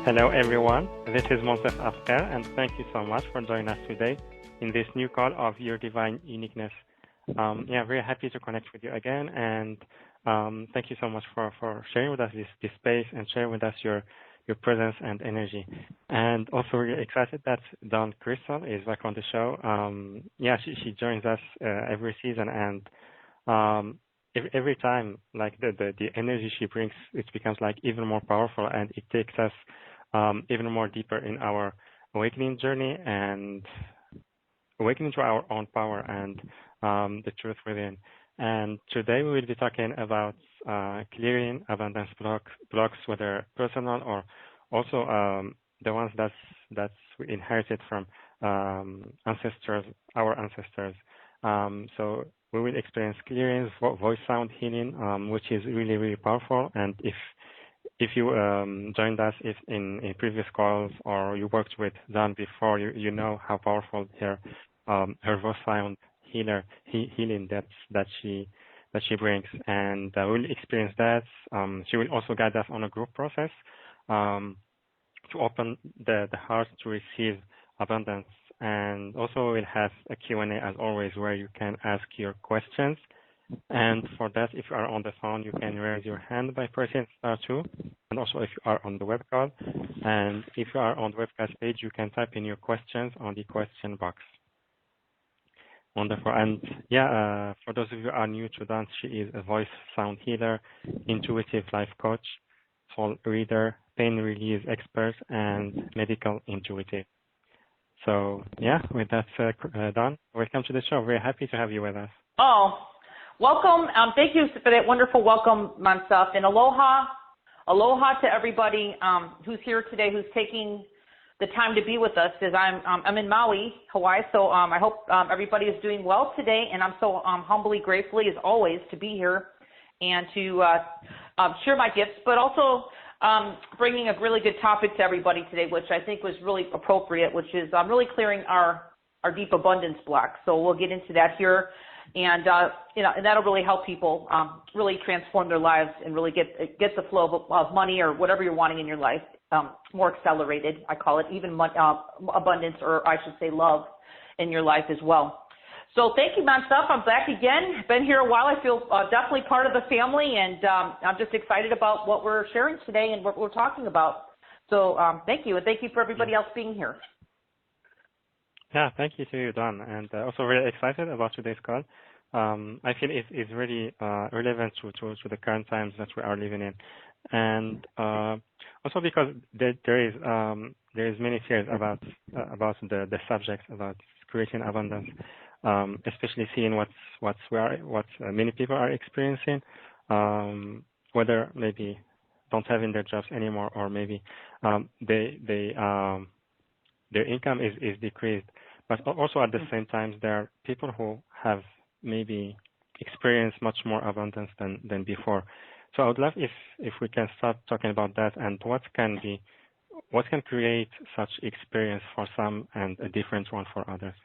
Hello everyone, this is Monsef Afkar and thank you so much for joining us today in this new call of Your Divine Uniqueness. Very happy to connect with you again and thank you so much for sharing with us this space and sharing with us your presence and energy. And also really excited that Dawn Crystal is back on the show. She joins us every season and every time like the energy she brings, it becomes like even more powerful and it takes us even more deeper in our awakening journey and awakening to our own power and the truth within. And today we will be talking about clearing abundance blocks, whether personal or also the ones that's we inherited from ancestors, our ancestors. So we will experience clearings, voice sound healing, which is really, really powerful. And if you joined us in previous calls or you worked with Dawn before, you know how powerful her voice sound healing that she brings, and we'll experience that. She will also guide us on a group process to open the heart to receive abundance, and also we'll have a Q&A as always where you can ask your questions. And for that, if you are on the phone, you can raise your hand by pressing *2. And also if you are on the web call, and if you are on the webcast page, you can type in your questions on the question box. Wonderful. And for those of you who are new to Dawn, she is a voice sound healer, intuitive life coach, soul reader, pain release expert, and medical intuitive. So with that, Dawn, welcome to the show. Very happy to have you with us. Oh, welcome. Thank you for that wonderful welcome, Monsef, and aloha to everybody who's here today, who's taking the time to be with us. Because I'm in Maui, Hawaii, so I hope everybody is doing well today, and I'm so humbly, gratefully, as always, to be here and to share my gifts, but also bringing a really good topic to everybody today, which I think was really appropriate, which is really clearing our deep abundance block. So we'll get into that here. And and that'll really help people really transform their lives and really get the flow of money or whatever you're wanting in your life more accelerated. I call it even abundance, or I should say love, in your life as well. So thank you, Monsef. I'm back again. Been here a while. I feel definitely part of the family, and I'm just excited about what we're sharing today and what we're talking about. So thank you, and thank you for everybody else being here. Yeah, thank you to you, Dawn, and also really excited about today's call. I feel it's really relevant to the current times that we are living in, and also because there is many fears about the subject about creating abundance, especially seeing what many people are experiencing, whether maybe don't having their jobs anymore, or maybe their income is decreased. But also at the same time, there are people who have maybe experienced much more abundance than before. So I would love if we can start talking about that and what can create such experience for some and a different one for others.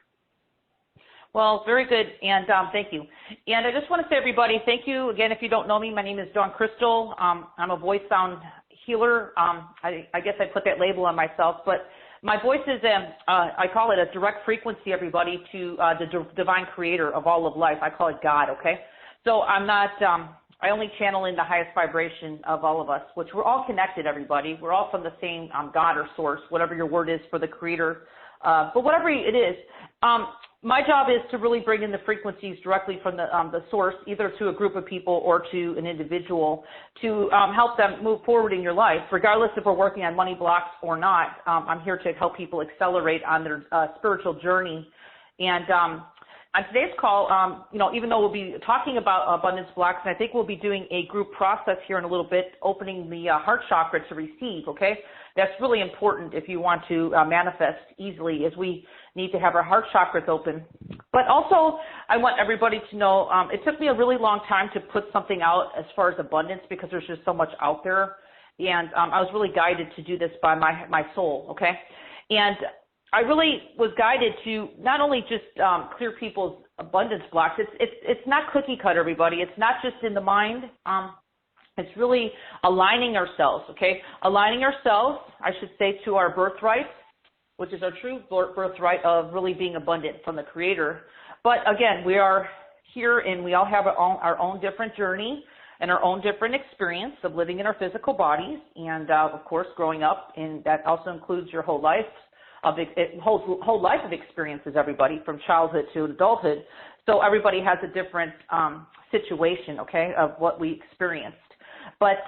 Well, very good, and thank you. And I just want to say, everybody, thank you again. If you don't know me, my name is Dawn Crystal. I'm a voice sound healer. I guess I put that label on myself, but my voice is, I call it a direct frequency, everybody, to the divine creator of all of life. I call it God, okay? So I'm not, I only channel in the highest vibration of all of us, which we're all connected, everybody. We're all from the same God or source, whatever your word is for the creator. But whatever it is, my job is to really bring in the frequencies directly from the source, either to a group of people or to an individual, to help them move forward in your life, regardless if we're working on money blocks or not. I'm here to help people accelerate on their spiritual journey. And on today's call, even though we'll be talking about abundance blocks, and I think we'll be doing a group process here in a little bit, opening the heart chakra to receive, okay? That's really important if you want to manifest easily, as we need to have our heart chakras open. But also, I want everybody to know, it took me a really long time to put something out as far as abundance, because there's just so much out there. And I was really guided to do this by my soul, okay? And I really was guided to not only just clear people's abundance blocks. It's not cookie cutter, everybody. It's not just in the mind. It's really aligning ourselves, okay? Aligning ourselves, I should say, to our birthright, which is our true birthright of really being abundant from the Creator. But again, we are here and we all have our own different journey and our own different experience of living in our physical bodies and, of course, growing up. And that also includes your whole life. Whole life of experiences, everybody, from childhood to adulthood. So everybody has a different situation, okay, of what we experienced. But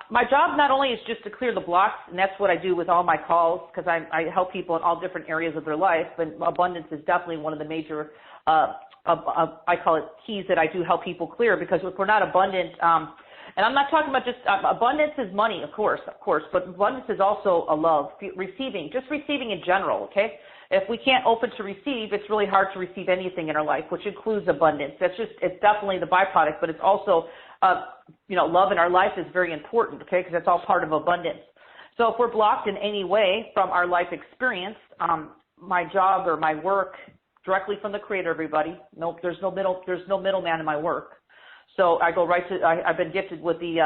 my job not only is just to clear the blocks, and that's what I do with all my calls, because I help people in all different areas of their life, but abundance is definitely one of the major, I call it keys that I do help people clear, because if we're not abundant, and I'm not talking about just abundance is money, of course, but abundance is also a love, receiving, just receiving in general, okay? If we can't open to receive, it's really hard to receive anything in our life, which includes abundance. It's definitely the byproduct, but it's also, love in our life is very important, okay, because that's all part of abundance. So if we're blocked in any way from our life experience, my job or my work directly from the Creator, everybody, nope, there's no middleman in my work. So I go right to, I've been gifted with the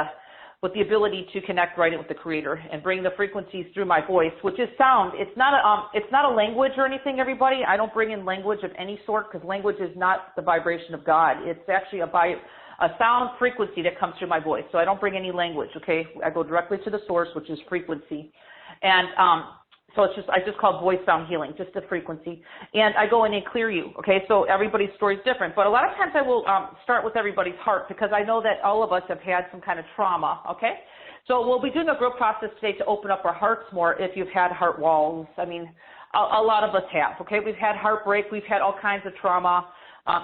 ability to connect right in with the Creator and bring the frequencies through my voice, which is sound. It's not a language or anything, everybody. I don't bring in language of any sort, because language is not the vibration of God. It's actually a sound frequency that comes through my voice. So I don't bring any language, okay? I go directly to the source, which is frequency. And so I just call voice sound healing, just a frequency. And I go in and clear you, okay? So everybody's story is different. But a lot of times I will start with everybody's heart, because I know that all of us have had some kind of trauma, okay? So we'll be doing a group process today to open up our hearts more if you've had heart walls. I mean, a lot of us have, okay? We've had heartbreak. We've had all kinds of trauma,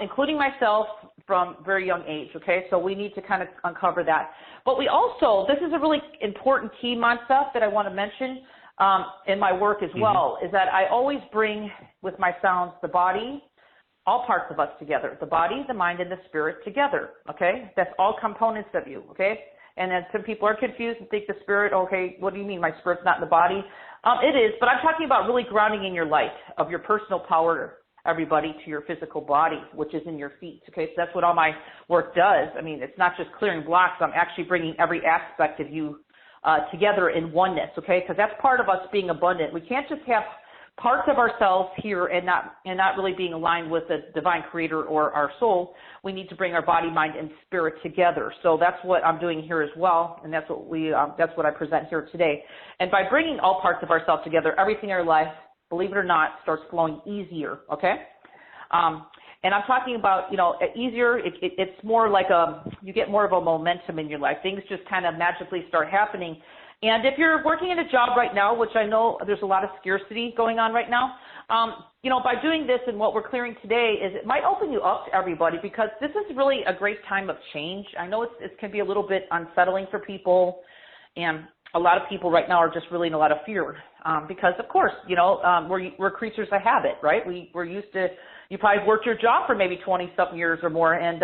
including myself from very young age, okay? So we need to kind of uncover that. But we also, this is a really important key, Monsa, that I want to mention, in my work as well, is that I always bring with my sounds the body, all parts of us together, the body, the mind, and the spirit together, okay? That's all components of you, okay? And then some people are confused and think the spirit, okay, what do you mean my spirit's not in the body? It is, but I'm talking about really grounding in your light of your personal power, everybody, to your physical body, which is in your feet, okay? So that's what all my work does. I mean, it's not just clearing blocks. I'm actually bringing every aspect of you together in oneness, okay? Because that's part of us being abundant. We can't just have parts of ourselves here and not really being aligned with the divine Creator or our soul. We need to bring our body, mind, and spirit together. So that's what I'm doing here as well, and that's what I present here today. And by bringing all parts of ourselves together, everything in our life, believe it or not, starts flowing easier, okay? And I'm talking about, easier, it's more like you get more of a momentum in your life. Things just kind of magically start happening. And if you're working in a job right now, which I know there's a lot of scarcity going on right now, by doing this and what we're clearing today is it might open you up to everybody, because this is really a great time of change. I know it can be a little bit unsettling for people, and a lot of people right now are just really in a lot of fear because, of course, we're creatures of habit, right? We're used to, you probably worked your job for maybe 20-something years or more, and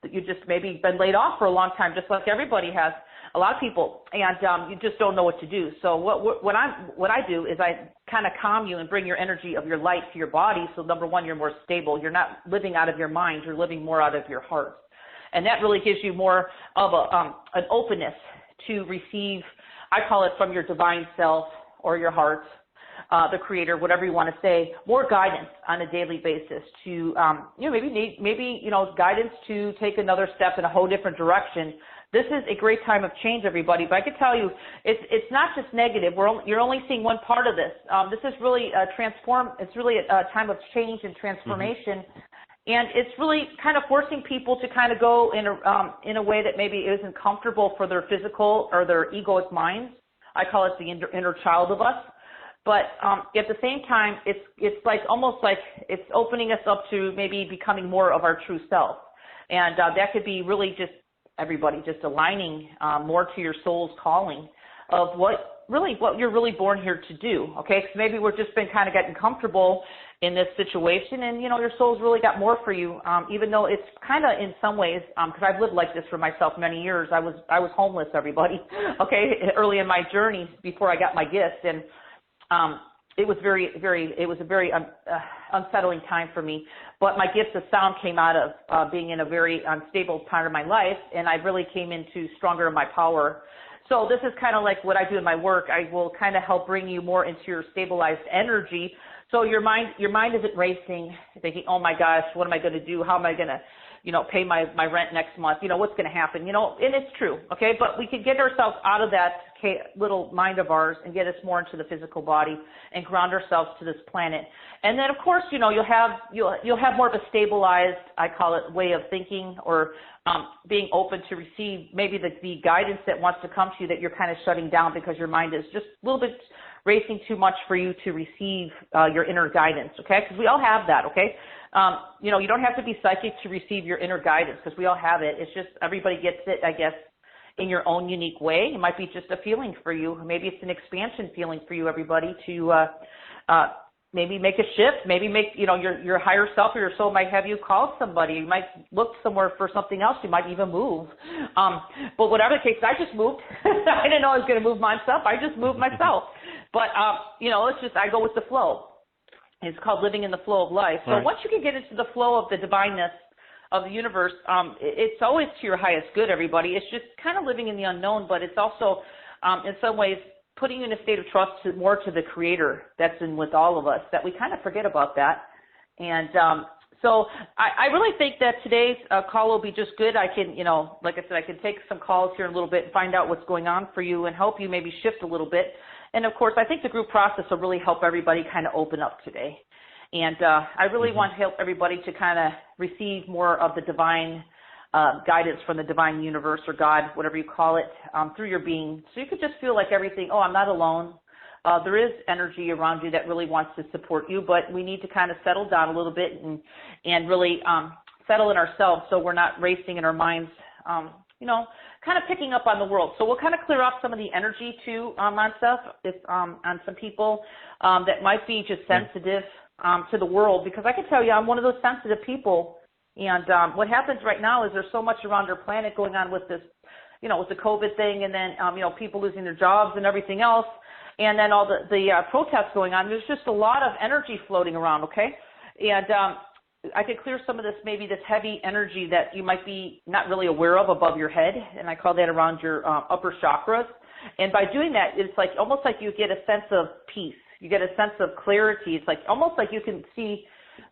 you just maybe been laid off for a long time, just like everybody has, a lot of people, and you just don't know what to do. So what I do is I kind of calm you and bring your energy of your light to your body. So number one, you're more stable. You're not living out of your mind. You're living more out of your heart. And that really gives you more of an openness to receive, I call it from your divine self or your heart, the Creator, whatever you want to say, more guidance on a daily basis to, maybe guidance to take another step in a whole different direction. This is a great time of change, everybody. But I can tell you, it's not just negative. You're only seeing one part of this. This is really It's really a time of change and transformation, and it's really kind of forcing people to kind of go in a way that maybe isn't comfortable for their physical or their egoic minds. I call it the inner child of us. But at the same time, it's like almost like it's opening us up to maybe becoming more of our true self, and that could be really just everybody just aligning more to your soul's calling of what you're really born here to do, okay? Because maybe we've just been kind of getting comfortable in this situation, and, your soul's really got more for you, even though it's kind of in some ways, because I've lived like this for myself many years. I was homeless, everybody, okay, early in my journey before I got my gift, and it was a very unsettling time for me. but my gifts of sound came out of being in a very unstable part of my life, and I really came into stronger in my power. So this is kind of like what I do in my work. I will kind of help bring you more into your stabilized energy. So your mind isn't racing, thinking, oh my gosh, what am I going to do? How am I going to, pay my rent next month? What's going to happen? And it's true, okay? But we can get ourselves out of that little mind of ours and get us more into the physical body and ground ourselves to this planet. And then, of course, you'll have more of a stabilized, I call it, way of thinking, or being open to receive maybe the guidance that wants to come to you that you're kind of shutting down because your mind is just a little bit racing too much for you to receive your inner guidance, okay? Because we all have that, okay? You don't have to be psychic to receive your inner guidance because we all have it. It's just everybody gets it, I guess, in your own unique way. It might be just a feeling for you. Maybe it's an expansion feeling for you, everybody, to maybe make a shift. Maybe make, your higher self or your soul might have you call somebody. You might look somewhere for something else. You might even move. But whatever the case, I just moved. I didn't know I was going to move myself. I just moved myself. But, I go with the flow. It's called living in the flow of life. So once you can get into the flow of the divineness of the universe, it's always to your highest good, everybody. It's just kind of living in the unknown, but it's also, in some ways, putting you in a state of trust more to the Creator that's in with all of us, that we kind of forget about that. And so I really think that today's call will be just good. I can, like I said, I can take some calls here in a little bit and find out what's going on for you and help you maybe shift a little bit. And, of course, I think the group process will really help everybody kind of open up today. And I really want to help everybody to kind of receive more of the divine guidance from the divine universe or God, whatever you call it, through your being. So you could just feel like everything, I'm not alone. There is energy around you that really wants to support you, but we need to kind of settle down a little bit and really settle in ourselves so we're not racing in our minds, kind of picking up on the world. So we'll kind of clear off some of the energy too on stuff, on some people that might be just sensitive to the world, because I can tell you I'm one of those sensitive people. And what happens right now is there's so much around our planet going on with this, with the COVID thing, and then, people losing their jobs and everything else, and then all the protests going on. There's just a lot of energy floating around, okay? And I could clear some of this, maybe this heavy energy that you might be not really aware of above your head, and I call that around your upper chakras. And by doing that, it's like almost like you get a sense of peace. You get a sense of clarity. It's like almost like you can see,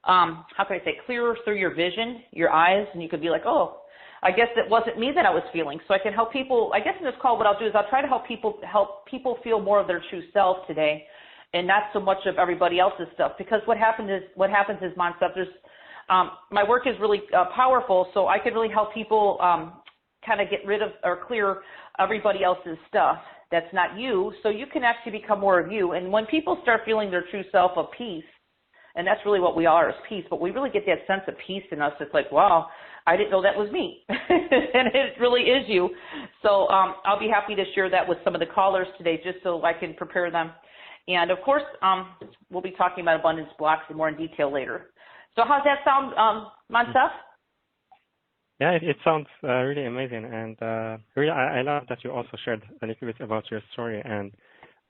how can I say, clearer through your vision, your eyes, and you could be like, oh, I guess it wasn't me that I was feeling. So I can help people. I guess in this call, what I'll do is I'll try to help people feel more of their true self today, and not so much of everybody else's stuff. Because what happens is, my stuff. My work is really powerful, so I can really help people kind of get rid of or clear everybody else's stuff that's not you, so you can actually become more of you. And when people start feeling their true self of peace, and that's really what we are, is peace, but we really get that sense of peace in us. It's like, wow, I didn't know that was me. And it really is you. So I'll be happy to share that with some of the callers today, just so I can prepare them. And, of course, we'll be talking about abundance blocks in more in detail later. So how's that sound, Moncef? Yeah, it sounds really amazing, and really I love that you also shared a little bit about your story, and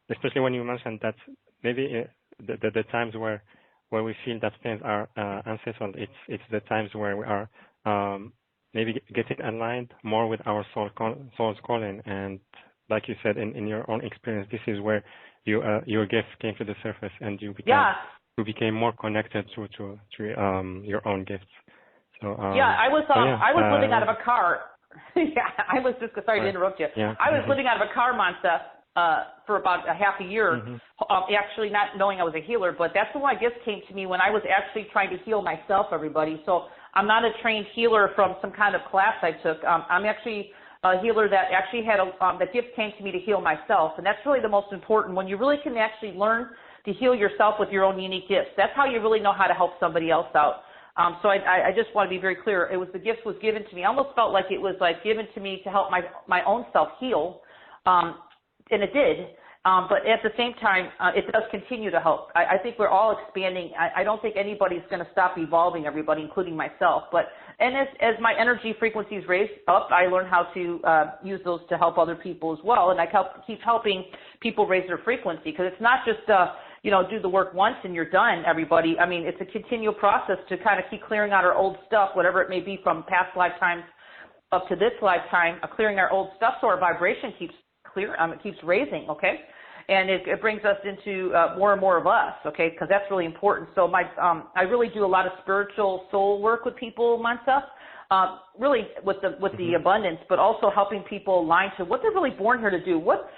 especially when you mentioned that maybe the times where we feel that things are unsettled, it's the times where we are maybe getting aligned more with our soul's calling, and like you said in your own experience, this is where your gifts came to the surface, and you became more connected to your own gifts. So, I was living out of a car. I was just sorry to interrupt you. I was living out of a car, Moncef, for about a half a year, actually not knowing I was a healer, but that's when my gifts came to me when I was actually trying to heal myself, everybody. So I'm not a trained healer from some kind of class I took. I'm actually a healer that actually had the gift came to me to heal myself, and that's really the most important. When you really can actually learn to heal yourself with your own unique gifts, that's how you really know how to help somebody else out. So I just want to be very clear. It was the gift was given to me. I almost felt like it was like given to me to help my own self heal, and it did. But at the same time, it does continue to help. I think we're all expanding. I don't think anybody's going to stop evolving, everybody, including myself. And as my energy frequencies raise up, I learn how to use those to help other people as well. And I keep helping people raise their frequency, because it's not just do the work once and you're done, everybody. I mean, it's a continual process to kind of keep clearing out our old stuff, whatever it may be from past lifetimes up to this lifetime, clearing our old stuff so our vibration keeps it keeps raising, okay? And it brings us into more and more of us, okay, because that's really important. So I really do a lot of spiritual soul work with people, myself, really with the abundance, but also helping people align to what they're really born here to do. What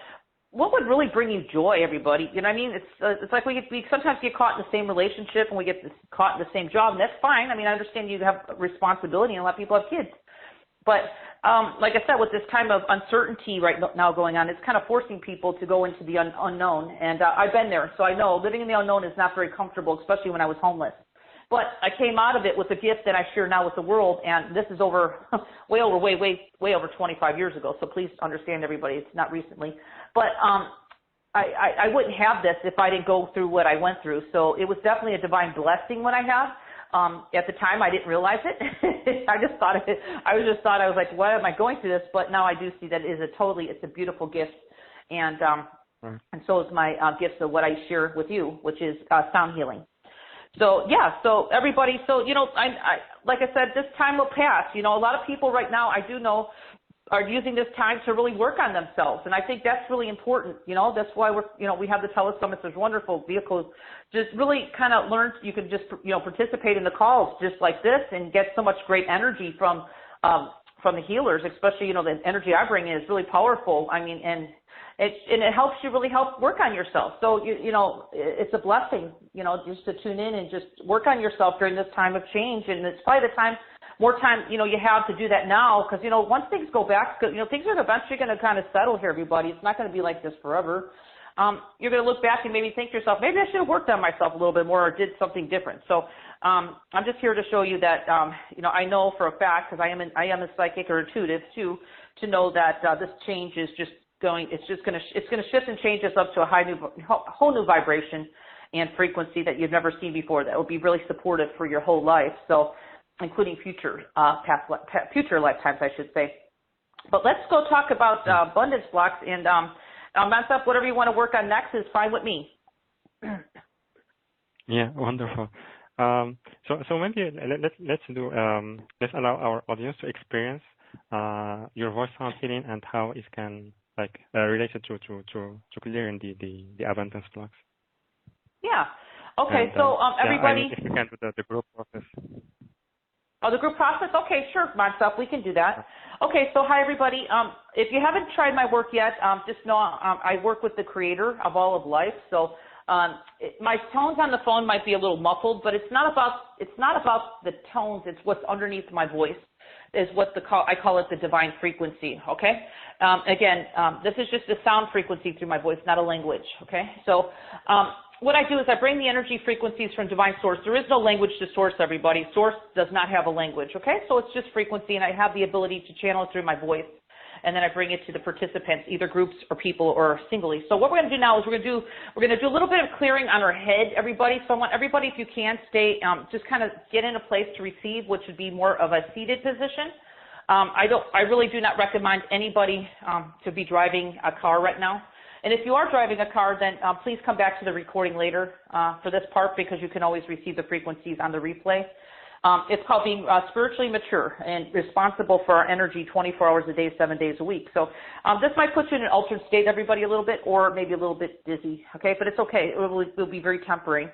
would really bring you joy, everybody? You know what I mean? It's like we sometimes get caught in the same relationship and we get caught in the same job, and that's fine. I mean, I understand you have responsibility and a lot of people have kids. But like I said, with this time of uncertainty right now going on, it's kind of forcing people to go into the unknown. And I've been there, so I know living in the unknown is not very comfortable, especially when I was homeless. But I came out of it with a gift that I share now with the world, and this is way over 25 years ago. So please understand, everybody, it's not recently. But I wouldn't have this if I didn't go through what I went through. So it was definitely a divine blessing what I have. At the time, I didn't realize it. I was like, why am I going through this? But now I do see that it's a beautiful gift, and so is my gifts of what I share with you, which is sound healing. So yeah, so everybody, I like I said, this time will pass. A lot of people right now, I do know, are using this time to really work on themselves, and I think that's really important. That's why we have the telesummits. There's wonderful vehicles. Just really kind of learn. You can just participate in the calls just like this and get so much great energy from the healers, especially the energy I bring in is really powerful. I mean, and it helps you really help work on yourself. So it's a blessing, just to tune in and just work on yourself during this time of change, and it's probably the more time, you have to do that now, because, once things go back, things are eventually going to kind of settle here, everybody. It's not going to be like this forever. You're going to look back and maybe think to yourself, maybe I should have worked on myself a little bit more or did something different. So I'm just here to show you that, I know for a fact, because I am a psychic or intuitive too, to know that this change is just it's going to shift and change us up to a whole new vibration and frequency that you've never seen before. That will be really supportive for your whole life. So, including future lifetimes, I should say. But let's go talk about abundance blocks, and myself, whatever you want to work on next is fine with me. Yeah, wonderful. So maybe let's allow our audience to experience your voice sound healing and how it can relate to clearing the abundance blocks. Yeah. Okay. And, so everybody, if you can do the group process. Oh, the group process? Okay, sure, myself, we can do that. Okay, so hi, everybody. If you haven't tried my work yet, just know I work with the creator of all of life. So my tones on the phone might be a little muffled, but it's not about the tones. It's what's underneath my voice is what I call it the divine frequency, okay? Again, this is just a sound frequency through my voice, not a language, okay? So what I do is I bring the energy frequencies from divine source. There is no language to source, everybody. Source does not have a language, okay? So it's just frequency, and I have the ability to channel it through my voice, and then I bring it to the participants, either groups or people or singly. So what we're going to do now is we're going to do a little bit of clearing on our head, everybody. So I want everybody, if you can, stay, just kind of get in a place to receive, which would be more of a seated position. I really do not recommend anybody to be driving a car right now. And if you are driving a car, then please come back to the recording later for this part, because you can always receive the frequencies on the replay. It's called being spiritually mature and responsible for our energy 24 hours a day, 7 days a week. So this might put you in an altered state, everybody, a little bit, or maybe a little bit dizzy, okay? But it's okay. It will be very temporary.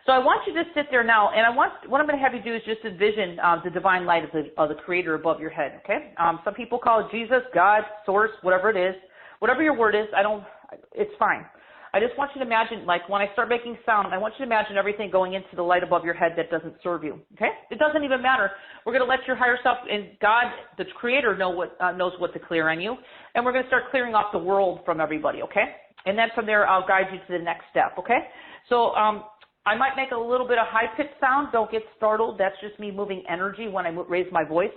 So I want you to sit there now, and what I'm going to have you do is just envision the divine light of the Creator above your head, okay? Some people call it Jesus, God, Source, whatever it is. Whatever your word is, it's fine. I just want you to imagine, like when I start making sound, I want you to imagine everything going into the light above your head that doesn't serve you, okay? It doesn't even matter. We're going to let your higher self and God, the Creator, knows what to clear on you, and we're going to start clearing off the world from everybody, okay? And then from there, I'll guide you to the next step, okay? So I might make a little bit of high-pitched sound. Don't get startled. That's just me moving energy when I raise my voice.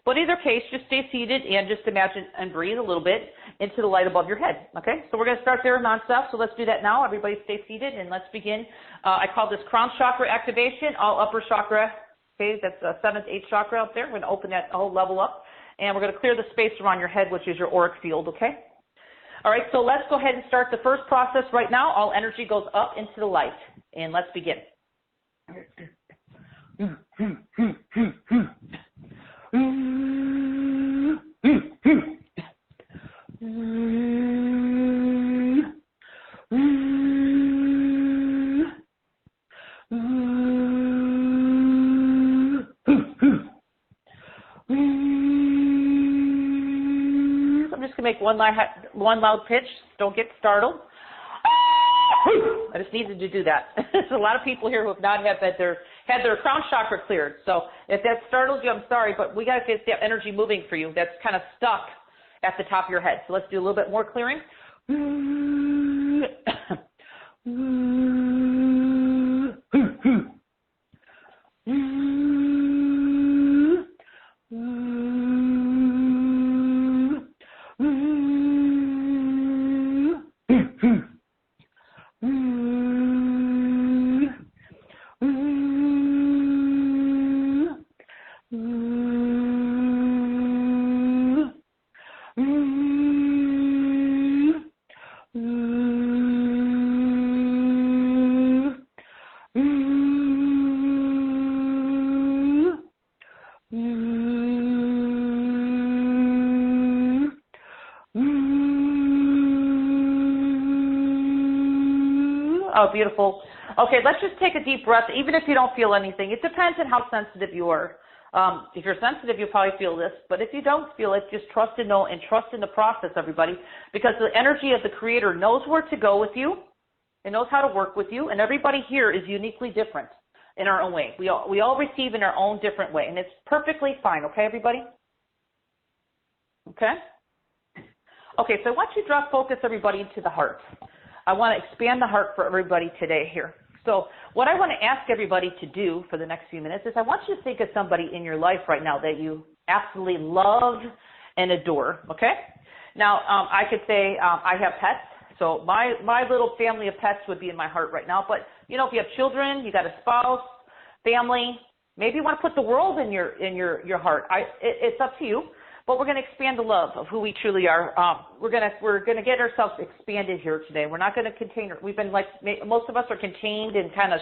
But either case, just stay seated and just imagine and breathe a little bit into the light above your head, okay? So we're going to start there nonstop, so let's do that now. Everybody stay seated, and let's begin. I call this crown chakra activation, all upper chakra, okay? That's 7th, 8th chakra up there. We're going to open that whole level up, and we're going to clear the space around your head, which is your auric field, okay? All right, so let's go ahead and start the first process right now. All energy goes up into the light, and let's begin. Make one loud pitch. Don't get startled. I just needed to do that. There's a lot of people here who have not had their crown chakra cleared. So if that startled you, I'm sorry, but we got to get that energy moving for you. That's kind of stuck at the top of your head. So let's do a little bit more clearing. Oh, beautiful. Okay, let's just take a deep breath, even if you don't feel anything. It depends on how sensitive you are. If you're sensitive, you'll probably feel this. But if you don't feel it, just trust and know and trust in the process, everybody, because the energy of the Creator knows where to go with you. It knows how to work with you. And everybody here is uniquely different in our own way. We all receive in our own different way. And it's perfectly fine. Okay, everybody? Okay? Okay, so I want you to draw focus, everybody, into the heart. I want to expand the heart for everybody today here. So what I want to ask everybody to do for the next few minutes is I want you to think of somebody in your life right now that you absolutely love and adore, okay? Now, I could say I have pets. So my little family of pets would be in my heart right now. But, you know, if you have children, you got a spouse, family, maybe you want to put the world in your heart. It's up to you. But we're going to expand the love of who we truly are. We're going to get ourselves expanded here today. We're not going to contain. We've been like most of us are contained and kind of,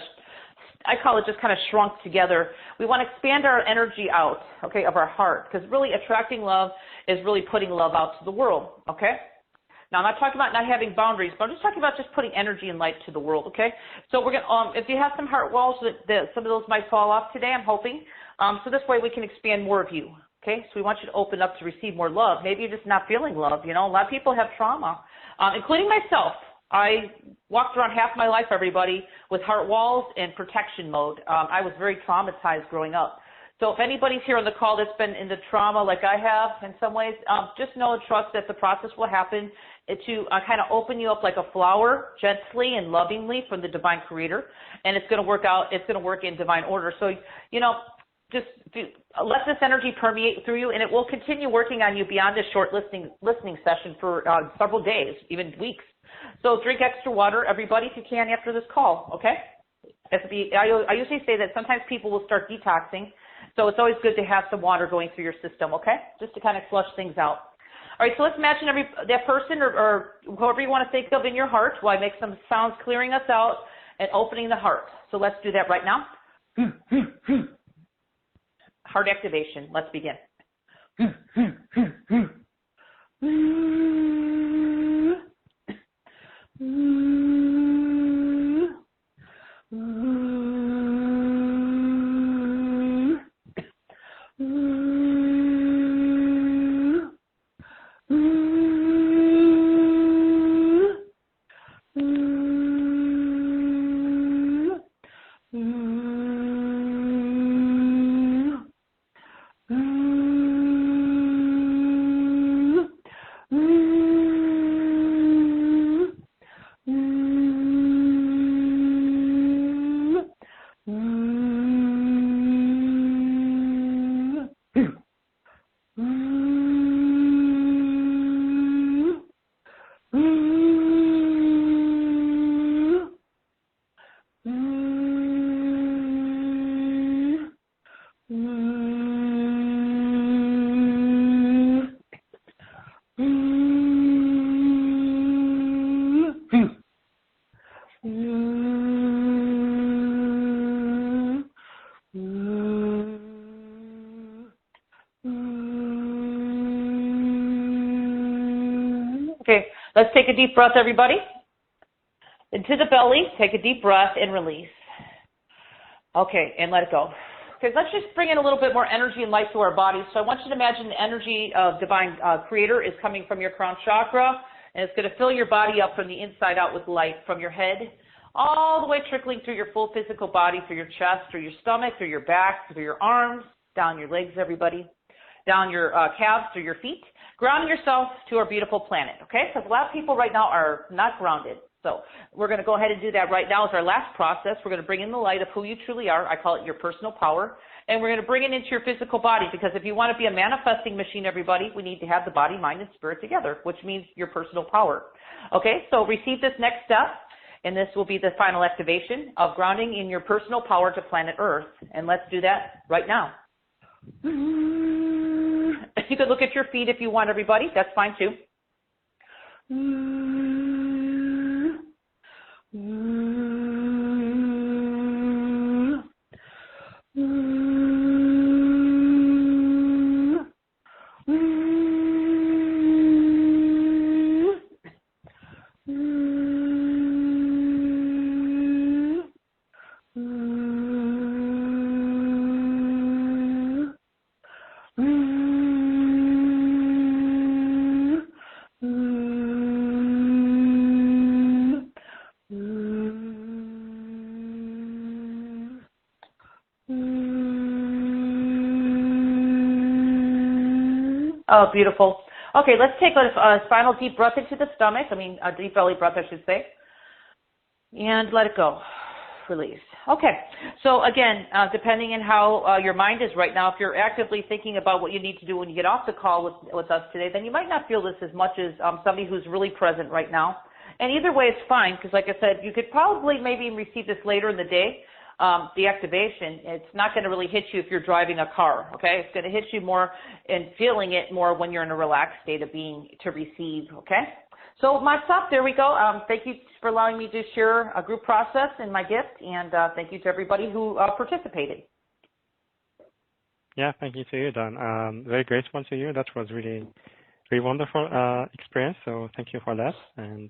I call it just kind of shrunk together. We want to expand our energy out, okay, of our heart, because really attracting love is really putting love out to the world, okay. Now, I'm not talking about not having boundaries, but I'm just talking about just putting energy and light to the world, okay? So we're going to, if you have some heart walls, some of those might fall off today, I'm hoping. So this way we can expand more of you, okay? So we want you to open up to receive more love. Maybe you're just not feeling love, you know? A lot of people have trauma, including myself. I walked around half my life, everybody, with heart walls and protection mode. I was very traumatized growing up. So if anybody's here on the call that's been in the trauma like I have in some ways, just know and trust that the process will happen to kind of open you up like a flower gently and lovingly from the divine creator. And it's going to work out. It's going to work in divine order. So, you know, just let this energy permeate through you, and it will continue working on you beyond this short listening session for several days, even weeks. So drink extra water, everybody, if you can, after this call, okay? I usually say that sometimes people will start detoxing, so it's always good to have some water going through your system, okay? Just to kind of flush things out. All right, so let's imagine that person or whoever you want to think of in your heart while I make some sounds clearing us out and opening the heart. So let's do that right now. Heart activation. Let's begin. Let's take a deep breath, everybody. Into the belly, take a deep breath and release. Okay, and let it go. Okay, let's just bring in a little bit more energy and light to our bodies. So I want you to imagine the energy of Divine Creator is coming from your crown chakra, and it's going to fill your body up from the inside out with light from your head, all the way trickling through your full physical body, through your chest, through your stomach, through your back, through your arms, down your legs, everybody, down your calves, through your feet, grounding yourself to our beautiful planet, okay? Because a lot of people right now are not grounded. So we're going to go ahead and do that right now as our last process. We're going to bring in the light of who you truly are. I call it your personal power. And we're going to bring it into your physical body, because if you want to be a manifesting machine, everybody, we need to have the body, mind, and spirit together, which means your personal power. Okay, so receive this next step, and this will be the final activation of grounding in your personal power to planet Earth. And let's do that right now. You could look at your feet if you want, everybody. That's fine, too. Oh, beautiful. Okay, let's take a final deep breath into the stomach. A deep belly breath, I should say. And let it go. Release. Okay, so again, depending on how your mind is right now, if you're actively thinking about what you need to do when you get off the call with us today, then you might not feel this as much as somebody who's really present right now. And either way, it's fine, because like I said, you could probably maybe receive this later in the day. The activation, it's not going to really hit you if you're driving a car, okay? It's going to hit you more and feeling it more when you're in a relaxed state of being to receive, okay? So my stop, there we go. Thank you for allowing me to share a group process and my gift, and thank you to everybody who participated. Yeah, thank you to you, Don. Very grateful to you. That was really, really wonderful experience, so thank you for that. And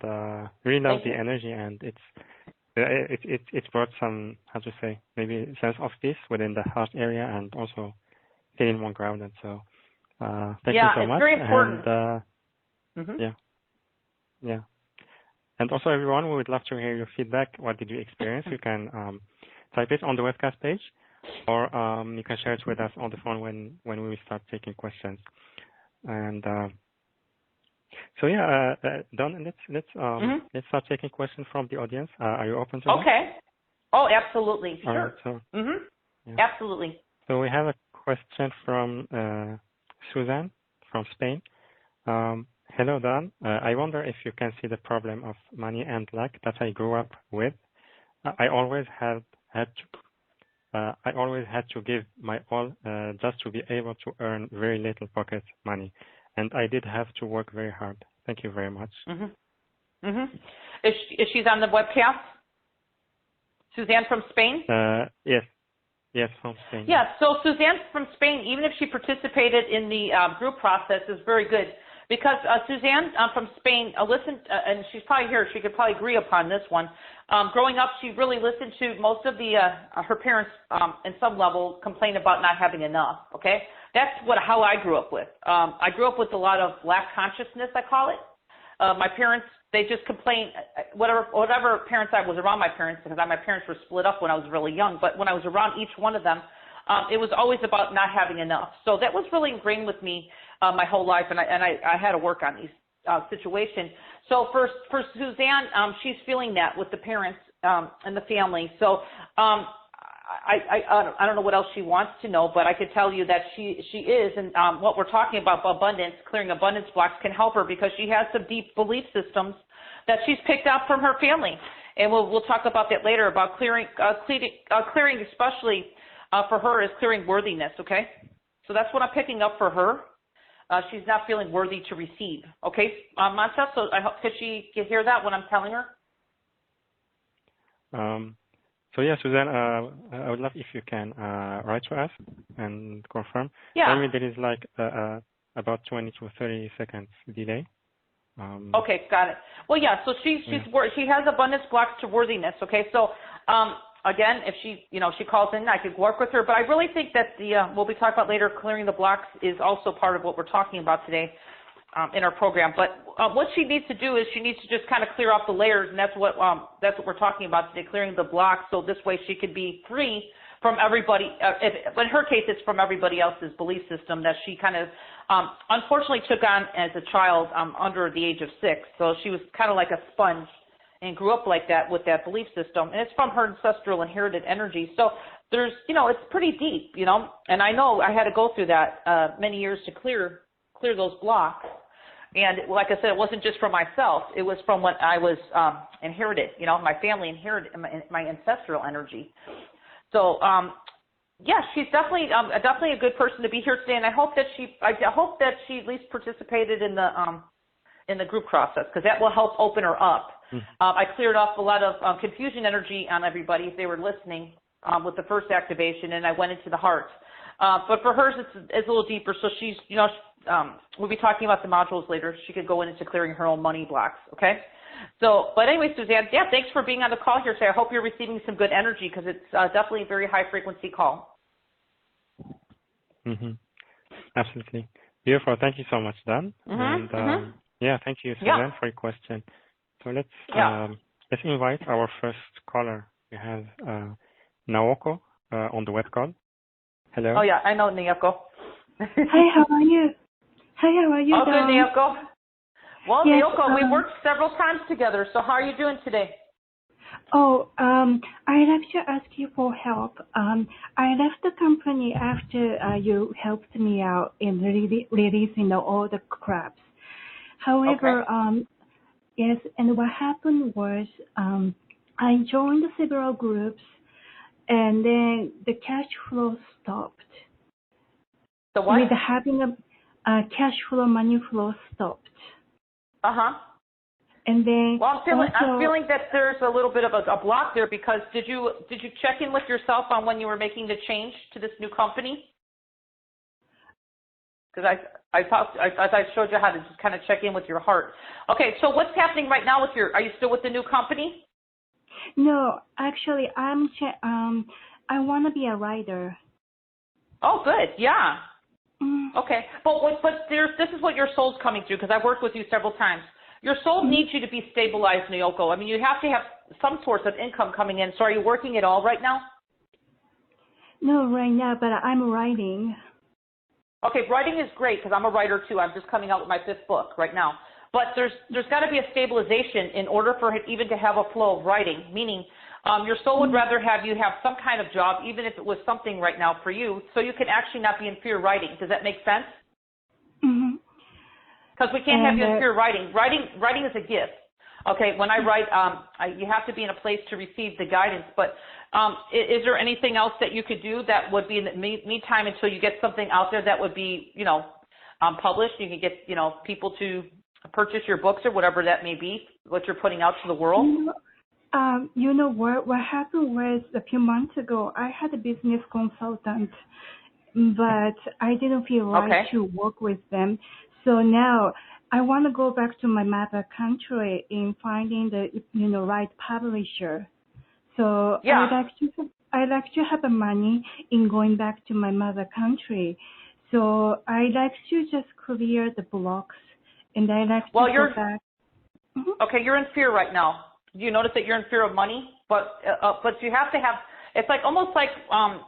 really love the energy, and it brought some, how to say, maybe sense of peace within the heart area, and also feeling more grounded. So thank you so much. Yeah, it's very important. And, yeah. And also, everyone, we would love to hear your feedback. What did you experience? You can type it on the webcast page, or you can share it with us on the phone when we will start taking questions. And so yeah, Don, let's start taking questions from the audience. Are you open to that? Okay. Oh, absolutely. All sure. Right, so, Absolutely. So we have a question from Suzanne from Spain. Hello, Don. I wonder if you can see the problem of money and lack that I grew up with. I always had to give my all just to be able to earn very little pocket money, and I did have to work very hard. Thank you very much. Is she on the webcast? Suzanne from Spain? Yes, from Spain. Yeah, so Suzanne from Spain, even if she participated in the group process, is very good. Because Suzanne from Spain listened, and she's probably here, she could probably agree upon this one. Growing up, she really listened to most of the her parents, in some level, complain about not having enough. Okay, that's how I grew up with. I grew up with a lot of lack consciousness, I call it. My parents, they just complained. Whatever parents I was around, my parents, because my parents were split up when I was really young. But when I was around each one of them, it was always about not having enough. So that was really ingrained with me my whole life, and I had to work on these situations. So for Suzanne, she's feeling that with the parents and the family. So I don't know what else she wants to know, but I could tell you that she is, and what we're talking about abundance, clearing abundance blocks, can help her because she has some deep belief systems that she's picked up from her family. And we'll talk about that later, about clearing especially for her, is clearing worthiness, okay? So that's what I'm picking up for her. She's not feeling worthy to receive. Okay, Mansa, so I hope, could she hear that when I'm telling her? So yeah, Suzanne, I would love if you can write to us and confirm. Yeah. Maybe there is like about 20 to 30 seconds delay. Okay, got it. Well, yeah. So she has abundance blocks to worthiness. Okay, so again, if she calls in, I could work with her. But I really think that we'll be talking about later, clearing the blocks is also part of what we're talking about today in our program. But what she needs to do is she needs to just kind of clear off the layers, and that's what we're talking about today, clearing the blocks. So this way she could be free from everybody. In her case, it's from everybody else's belief system that she kind of unfortunately took on as a child under the age of 6. So she was kind of like a sponge and grew up like that with that belief system. And it's from her ancestral inherited energy. So there's, it's pretty deep, and I know I had to go through that many years to clear those blocks. And like I said, it wasn't just for myself. It was from what I was inherited. My family inherited my ancestral energy. So, yeah, she's definitely a good person to be here today, and I hope that she at least participated in the group process, because that will help open her up. I cleared off a lot of confusion energy on everybody if they were listening with the first activation, and I went into the heart. But for hers, it's a little deeper. So she's, we'll be talking about the modules later. She could go into clearing her own money blocks. Okay. So, but anyway, Suzanne, yeah, thanks for being on the call here today. I hope you're receiving some good energy, because it's definitely a very high frequency call. Absolutely. Beautiful. Thank you so much, Dan. Yeah, thank you, Suzanne, for your question. So let's invite our first caller. We have Naoko on the web call. Hello. Oh yeah, I know Naoko. Hi, how are you? Hi, how are you? Oh, good, Naoko. Well, yes, Naoko, we worked several times together, so how are you doing today? Oh, I'd like to ask you for help. I left the company after you helped me out in releasing all the crabs. However, yes, and what happened was I joined several groups, and then the cash flow stopped. The what? With having a cash flow, money flow stopped. And then well, I'm feeling that there's a little bit of a block there, because did you check in with yourself on when you were making the change to this new company? Because I showed you how to just kind of check in with your heart. Okay, so what's happening right now with are you still with the new company? No, actually, I want to be a writer. Oh, good, yeah. Okay, but this is what your soul's coming through, because I've worked with you several times. Your soul needs you to be stabilized, Naoko. I mean, you have to have some source of income coming in. So are you working at all right now? No, right now, but I'm writing. Okay, writing is great, because I'm a writer too. I'm just coming out with my 5th book right now. But there's got to be a stabilization in order for it even to have a flow of writing, meaning your soul would rather have you have some kind of job, even if it was something right now for you, so you can actually not be in fear writing. Does that make sense? Because we can't have you in fear writing. Writing is a gift. Okay, when I write, you have to be in a place to receive the guidance. But is there anything else that you could do that would be in the meantime until you get something out there that would be, published? You can get, people to purchase your books or whatever that may be, what you're putting out to the world? You know what happened was a few months ago, I had a business consultant, but I didn't feel right to work with them. So now I want to go back to my mother country in finding the right publisher. So I'd like to have the money in going back to my mother country. So I like to just clear the blocks, and I like to go back. Okay, you're in fear right now. Do you notice that you're in fear of money? But you have to have. It's like almost like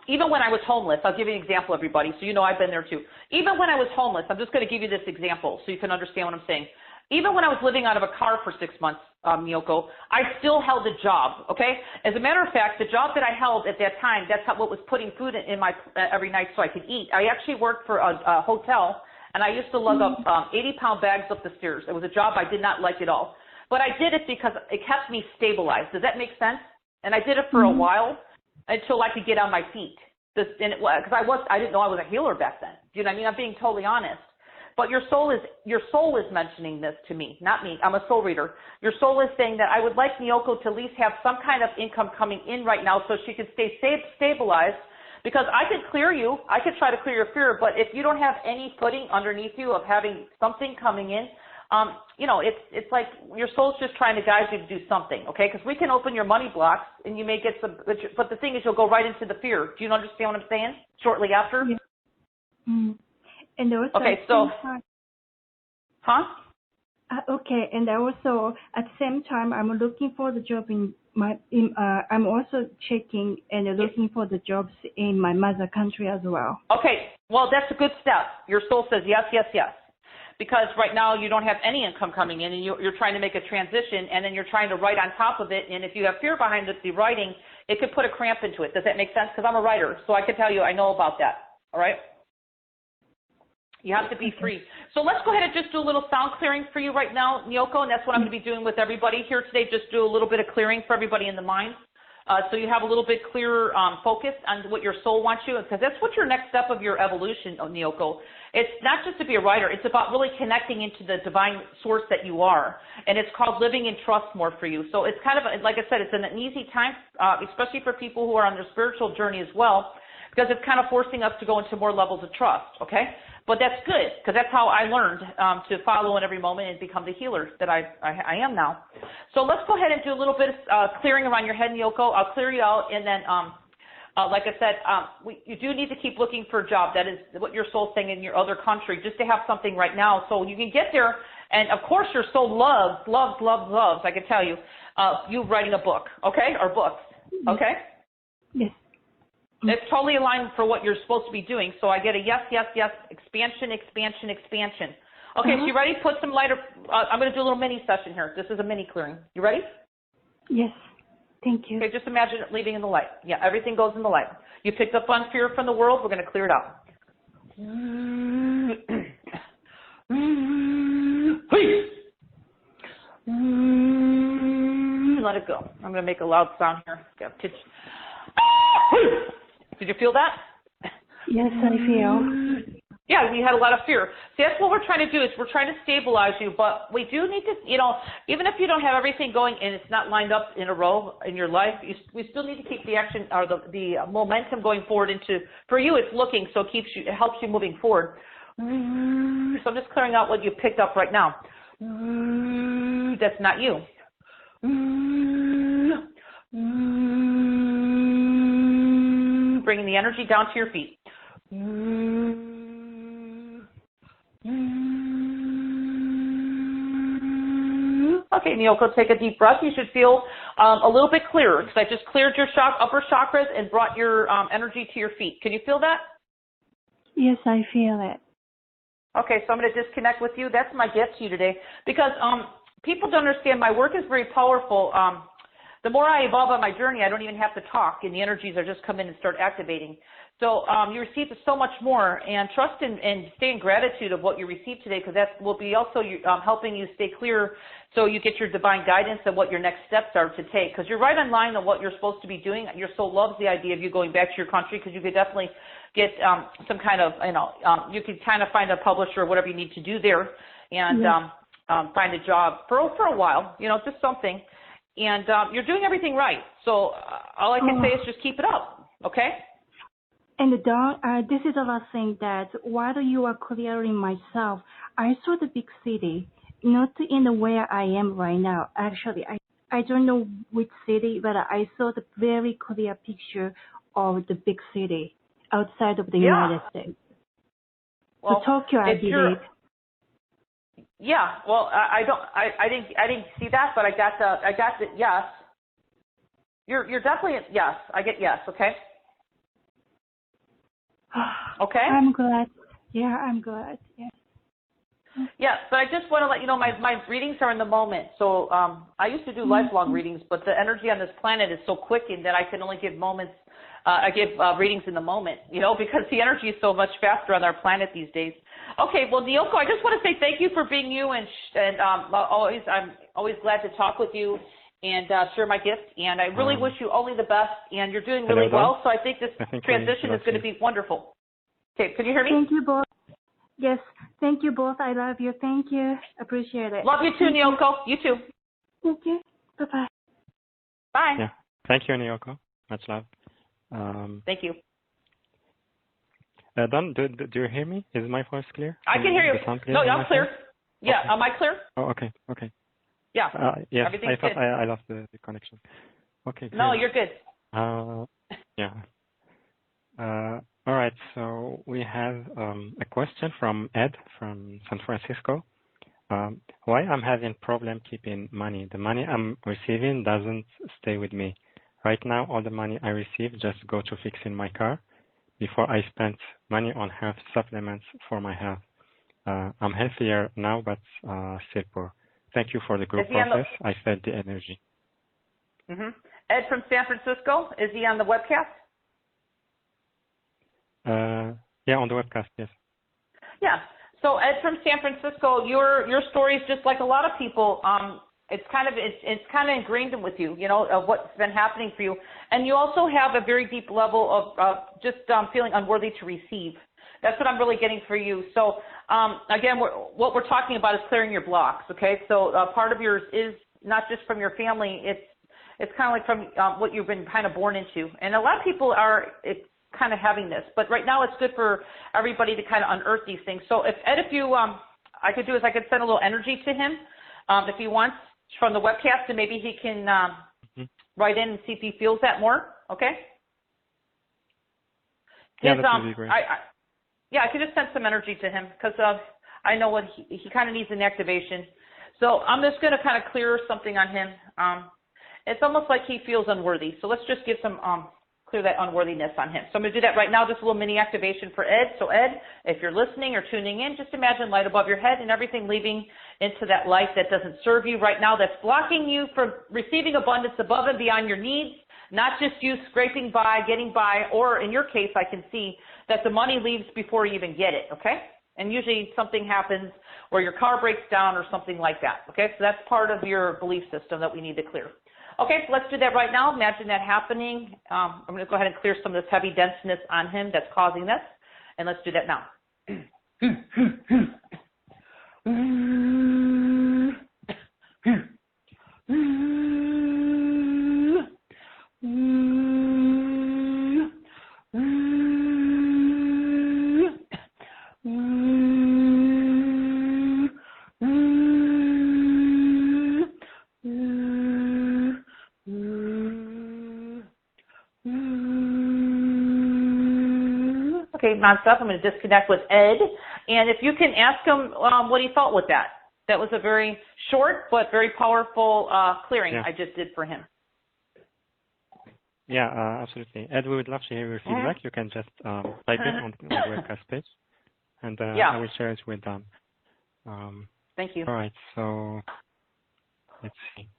even when I was homeless. I'll give you an example, everybody, so you know I've been there too. Even when I was homeless, I'm just going to give you this example so you can understand what I'm saying. Even when I was living out of a car for 6 months, Naoko, I still held a job, okay? As a matter of fact, the job that I held at that time, that's what was putting food in my every night so I could eat. I actually worked for a hotel, and I used to lug up 80-pound bags up the stairs. It was a job I did not like at all. But I did it because it kept me stabilized. Does that make sense? And I did it for a while until I could get on my feet. Because I didn't know I was a healer back then. Do you know what I mean? I'm being totally honest. But your soul is mentioning this to me, not me. I'm a soul reader. Your soul is saying that I would like Naoko to at least have some kind of income coming in right now so she can stay stabilized. Because I could clear you. I could try to clear your fear. But if you don't have any footing underneath you of having something coming in, it's like your soul's just trying to guide you to do something, okay? Because we can open your money blocks and you may get some, but the thing is you'll go right into the fear. Do you understand what I'm saying? Shortly after? Yeah. And also, okay, so, huh? Okay, and also at the same time, I'm looking for the job I'm also checking and looking for the jobs in my mother country as well. Okay, well, that's a good step. Your soul says yes, yes, yes. Because right now you don't have any income coming in and you're trying to make a transition and then you're trying to write on top of it. And if you have fear behind the writing, it could put a cramp into it. Does that make sense? Because I'm a writer, so I can tell you I know about that. All right? You have to be free. So let's go ahead and just do a little sound clearing for you right now, Nyoko, and that's what I'm going to be doing with everybody here today. Just do a little bit of clearing for everybody in the mind. So you have a little bit clearer focus on what your soul wants you, because that's what your next step of your evolution, Nyoko. It's not just to be a writer. It's about really connecting into the divine source that you are, and it's called living in trust more for you. So it's kind of, like I said, it's an easy time, especially for people who are on their spiritual journey as well, because it's kind of forcing us to go into more levels of trust, okay? But that's good, because that's how I learned to follow in every moment and become the healer that I am now. So let's go ahead and do a little bit of clearing around your head, Nyoko. I'll clear you out, and then, like I said, you do need to keep looking for a job. That is what your soul's saying in your other country, just to have something right now. So you can get there, and of course your soul loves, I can tell you, you writing a book, okay, or books, okay? Yes. It's totally aligned for what you're supposed to be doing. So I get a yes, yes, yes, expansion, expansion, expansion. Okay, so you ready? Put some lighter. I'm going to do a little mini session here. This is a mini clearing. You ready? Yes. Thank you. Okay, just imagine it leaving in the light. Yeah, everything goes in the light. You picked up on fear from the world. We're going to clear it out. Let it go. I'm going to make a loud sound here. Did you feel that? Yes, I feel. Yeah, we had a lot of fear. See, that's what we're trying to do is we're trying to stabilize you, but we do need to, even if you don't have everything going and it's not lined up in a row in your life, we still need to keep the action or the momentum going forward for you it's looking, so it helps you moving forward. So I'm just clearing out what you picked up right now. That's not you. Bringing the energy down to your feet. Okay, Nyoko, take a deep breath. You should feel a little bit clearer because I just cleared your upper chakras and brought your energy to your feet. Can you feel that? Yes, I feel it. Okay, so I'm going to disconnect with you. That's my gift to you today because people don't understand my work is very powerful. The more I evolve on my journey, I don't even have to talk, and the energies are just come in and start activating. So you receive so much more, and trust and stay in gratitude of what you received today, because that will be also helping you stay clear so you get your divine guidance and what your next steps are to take, because you're right on line on what you're supposed to be doing. Your soul loves the idea of you going back to your country, because you could definitely get some kind of, you could kind of find a publisher or whatever you need to do there, and find a job for a while, just something. And you're doing everything right. So all I can say is just keep it up, okay? And Dawn, this is the last thing that while you are clearing myself, I saw the big city, not in the where I am right now. Actually, I don't know which city, but I saw the very clear picture of the big city outside of the United States. Well, so Tokyo, I believe. Yeah, well, I didn't see that, but I got the yes. You're definitely yes. I get yes. Okay. Okay. I'm glad. Yeah, I'm glad. Yeah. Yeah, but I just want to let you know my readings are in the moment. So I used to do lifelong readings, but the energy on this planet is so quickened that I can only give moments. I give readings in the moment, because the energy is so much faster on our planet these days. Okay, well, Nyoko, I just want to say thank you for being you, and I'm always glad to talk with you and share my gifts. And I really wish you only the best. And you're doing really well. So I think this transition is going to be wonderful. Okay, can you hear me? Thank you both. Yes, thank you both. I love you. Thank you. Appreciate it. Love you too, Nyoko. You too. Thank you. Bye-bye. Bye. Yeah. Thank you, Nyoko. Much love. Thank you. Don, do you hear me? Is my voice clear? I can hear you. No, I'm clear. Yeah, Okay. am I clear? Oh, okay. Okay. Yeah. Yes, I Everything's thought good. I lost the connection. Okay, No, great. you're good. Yeah. All right. So we have a question from Ed from San Francisco. Why I'm having problem keeping money? The money I'm receiving doesn't stay with me. Right now, all the money I receive just go to fixing my car. Before I spent money on health supplements for my health. I'm healthier now, but still poor. Thank you for the group process. I felt the energy. Mm-hmm. Ed from San Francisco, is he on the webcast? Yeah, on the webcast, yes. Yeah. So Ed from San Francisco, your story is just like a lot of people. It's kind of ingrained with you, you know, of what's been happening for you, and you also have a very deep level of just feeling unworthy to receive. That's what I'm really getting for you. So again, what we're talking about is clearing your blocks. Okay, so part of yours is not just from your family. It's kind of like from what you've been kind of born into, and a lot of people are kind of having this. But right now, it's good for everybody to kind of unearth these things. So if Ed, if you I could do is I could send a little energy to him if he wants from the webcast, and maybe he can write in and see if he feels that more. Okay. Yeah, that would be great. Yeah, I could just send some energy to him because I know what he kind of needs an activation. So I'm just going to kind of clear something on him. It's almost like he feels unworthy. So let's just give some clear that unworthiness on him. So I'm going to do that right now, just a little mini activation for Ed. So Ed, if you're listening or tuning in, just imagine light above your head and everything leaving into that light that doesn't serve you right now, that's blocking you from receiving abundance above and beyond your needs, not just you scraping by, getting by, or in your case, I can see that the money leaves before you even get it, okay? And usually something happens where your car breaks down or something like that, okay? So that's part of your belief system that we need to clear. Okay, so let's do that right now. Imagine that happening. I'm going to go ahead and clear some of this heavy denseness on him that's causing this, and let's do that now. Okay, nonstop. I'm going to disconnect with Ed. And if you can ask him what he thought with that. That was a very short but very powerful clearing I just did for him. Yeah, absolutely. Ed, we would love to hear your feedback. You can just type it on the webcast page, and I will share it with them. Thank you. All right, so let's see.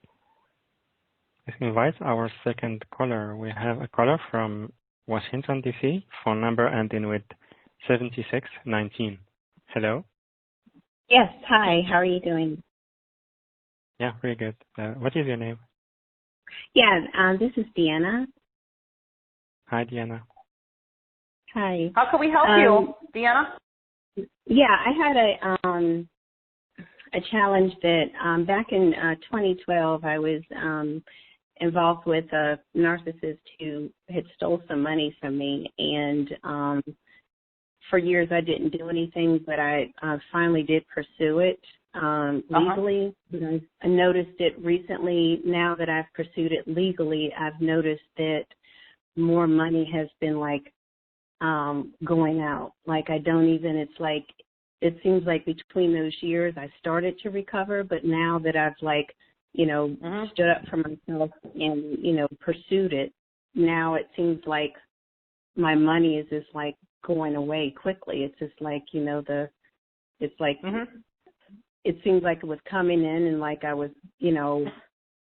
Let's invite our second caller. We have a caller from Washington, D.C., phone number ending with 7619. Hello? Yes, hi. How are you doing? Yeah, very good. What is your name? Yeah, this is Deanna. Hi, Deanna. Hi. How can we help you, Deanna? Yeah, I had a challenge that back in 2012 I was involved with a narcissist who had stole some money from me, and for years I didn't do anything, but I finally did pursue it legally. I noticed it recently. Now that I've pursued it legally, I've noticed that more money has been like going out. Like I don't even, it's like, it seems like between those years I started to recover, but now that I've like, you know, stood up for myself and, you know, pursued it, now it seems like my money is just like going away quickly. It's just like, you know, it's like, it seems like it was coming in and like I was, you know,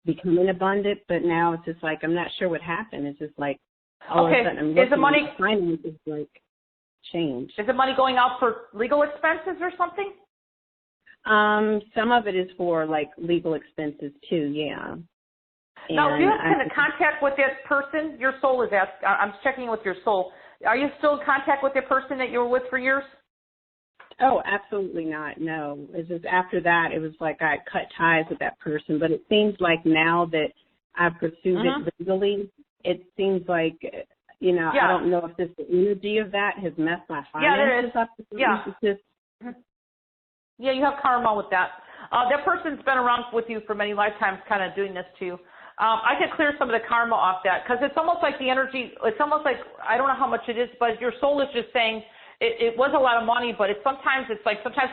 becoming abundant, but now it's just like, I'm not sure what happened. It's just like, all of a sudden I'm looking, is the money, finances like change. Is the money going out for legal expenses or something? Some of it is for like legal expenses too, yeah. Now, do you have kind of contact with that person? Your soul is asked. I'm checking with your soul. Are you still in contact with the person that you were with for years? Oh, absolutely not. No. It's just after that, it was like I cut ties with that person. But it seems like now that I've pursued it legally, it seems like, you know, I don't know if this the energy of that has messed my finances up. Yeah, there is. Yeah, you have karma with that. That person's been around with you for many lifetimes kind of doing this too. I can clear some of the karma off that because it's almost like the energy, it's almost like, I don't know how much it is, but your soul is just saying it was a lot of money, but sometimes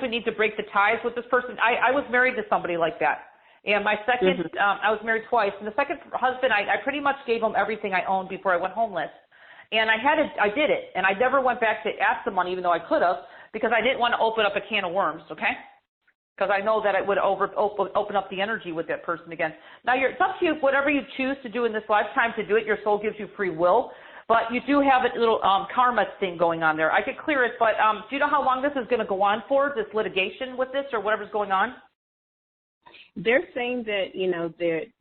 we need to break the ties with this person. I was married to somebody like that. And my second, I was married twice. And the second husband, I pretty much gave him everything I owned before I went homeless. And I did it. And I never went back to ask the money, even though I could have, because I didn't want to open up a can of worms, okay? Because I know that it would open up the energy with that person again. Now, it's up to you, whatever you choose to do in this lifetime to do it, your soul gives you free will. But you do have a little karma thing going on there. I could clear it, but do you know how long this is going to go on for, this litigation with this or whatever's going on? They're saying that,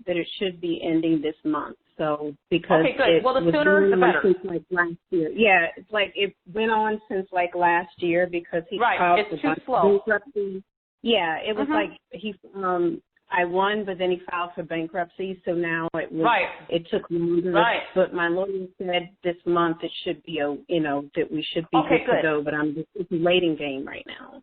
that it should be ending this month. So because okay, good. Well, the sooner the better. Since like last year. Yeah, it's like it went on since like last year because he filed it's too slow. bankruptcy. Yeah, it was like I won, but then he filed for bankruptcy. So now it took longer. Right. But my lawyer said this month it should be that we should be good to go. But it's a waiting game right now.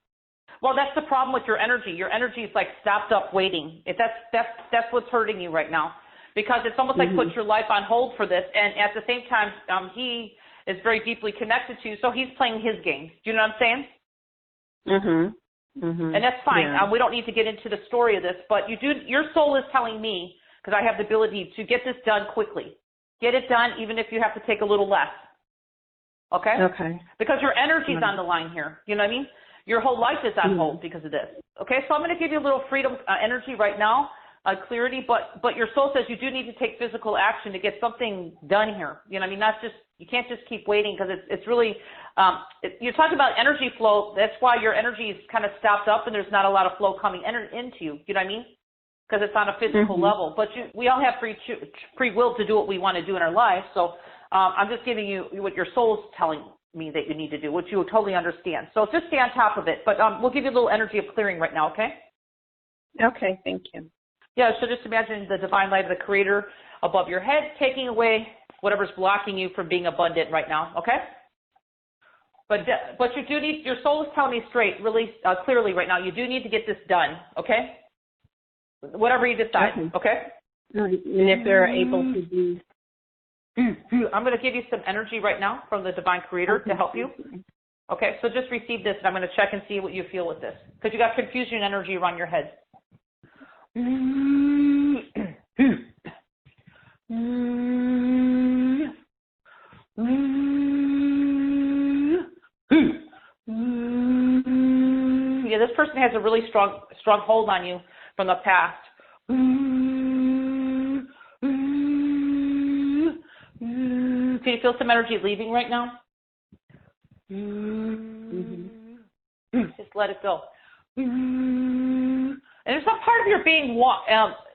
Well, that's the problem with your energy. Your energy is like stopped up waiting. That's what's hurting you right now, because it's almost like put your life on hold for this. And at the same time, he is very deeply connected to you, so he's playing his game. Do you know what I'm saying? And that's fine. Yeah. We don't need to get into the story of this, but your soul is telling me, because I have the ability to get this done quickly. Get it done, even if you have to take a little less. Okay? Okay. Because your energy's on the line here. You know what I mean? Your whole life is on hold because of this. Okay, so I'm going to give you a little freedom energy right now, clarity, but your soul says you do need to take physical action to get something done here. You know what I mean? Not just, you can't just keep waiting, because it's really, you're talking about energy flow. That's why your energy is kind of stopped up and there's not a lot of flow coming into you. You know what I mean? Because it's on a physical level. But we all have free will to do what we want to do in our life. So I'm just giving you what your soul's telling me that you need to do, which you will totally understand. So just stay on top of it. But we'll give you a little energy of clearing right now, okay? Okay, thank you. Yeah, so just imagine the divine light of the Creator above your head, taking away whatever's blocking you from being abundant right now, okay? But you do need, your soul is telling me straight, really clearly right now, you do need to get this done, okay? Whatever you decide, okay? And if they're able to do... I'm going to give you some energy right now from the divine Creator to help you. Okay, so just receive this, and I'm going to check and see what you feel with this, because you got confusion energy around your head. Yeah, this person has a really strong hold on you from the past. Can you feel some energy leaving right now? Just let it go. And there's some part of your being,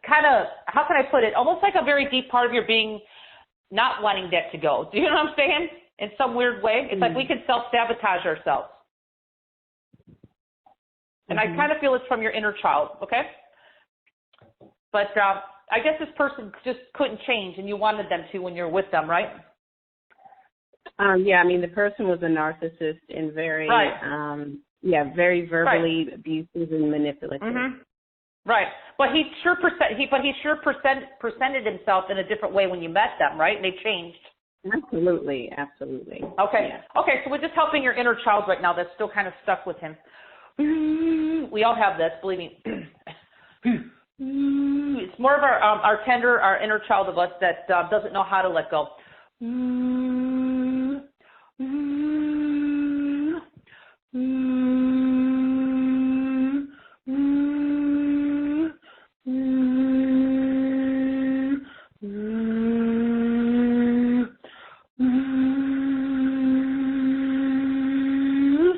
kind of, how can I put it? Almost like a very deep part of your being not wanting that to go. Do you know what I'm saying? In some weird way. It's like we can self-sabotage ourselves. And I kind of feel it's from your inner child, okay? But I guess this person just couldn't change, and you wanted them to when you're with them, right? Yeah, I mean, the person was a narcissist and very, very verbally abusive and manipulative. Right, but he sure presented himself in a different way when you met them, right? And they changed. Absolutely. Okay, okay. So we're just helping your inner child right now that's still kind of stuck with him. We all have this, believe me. It's more of our inner child of us that doesn't know how to let go.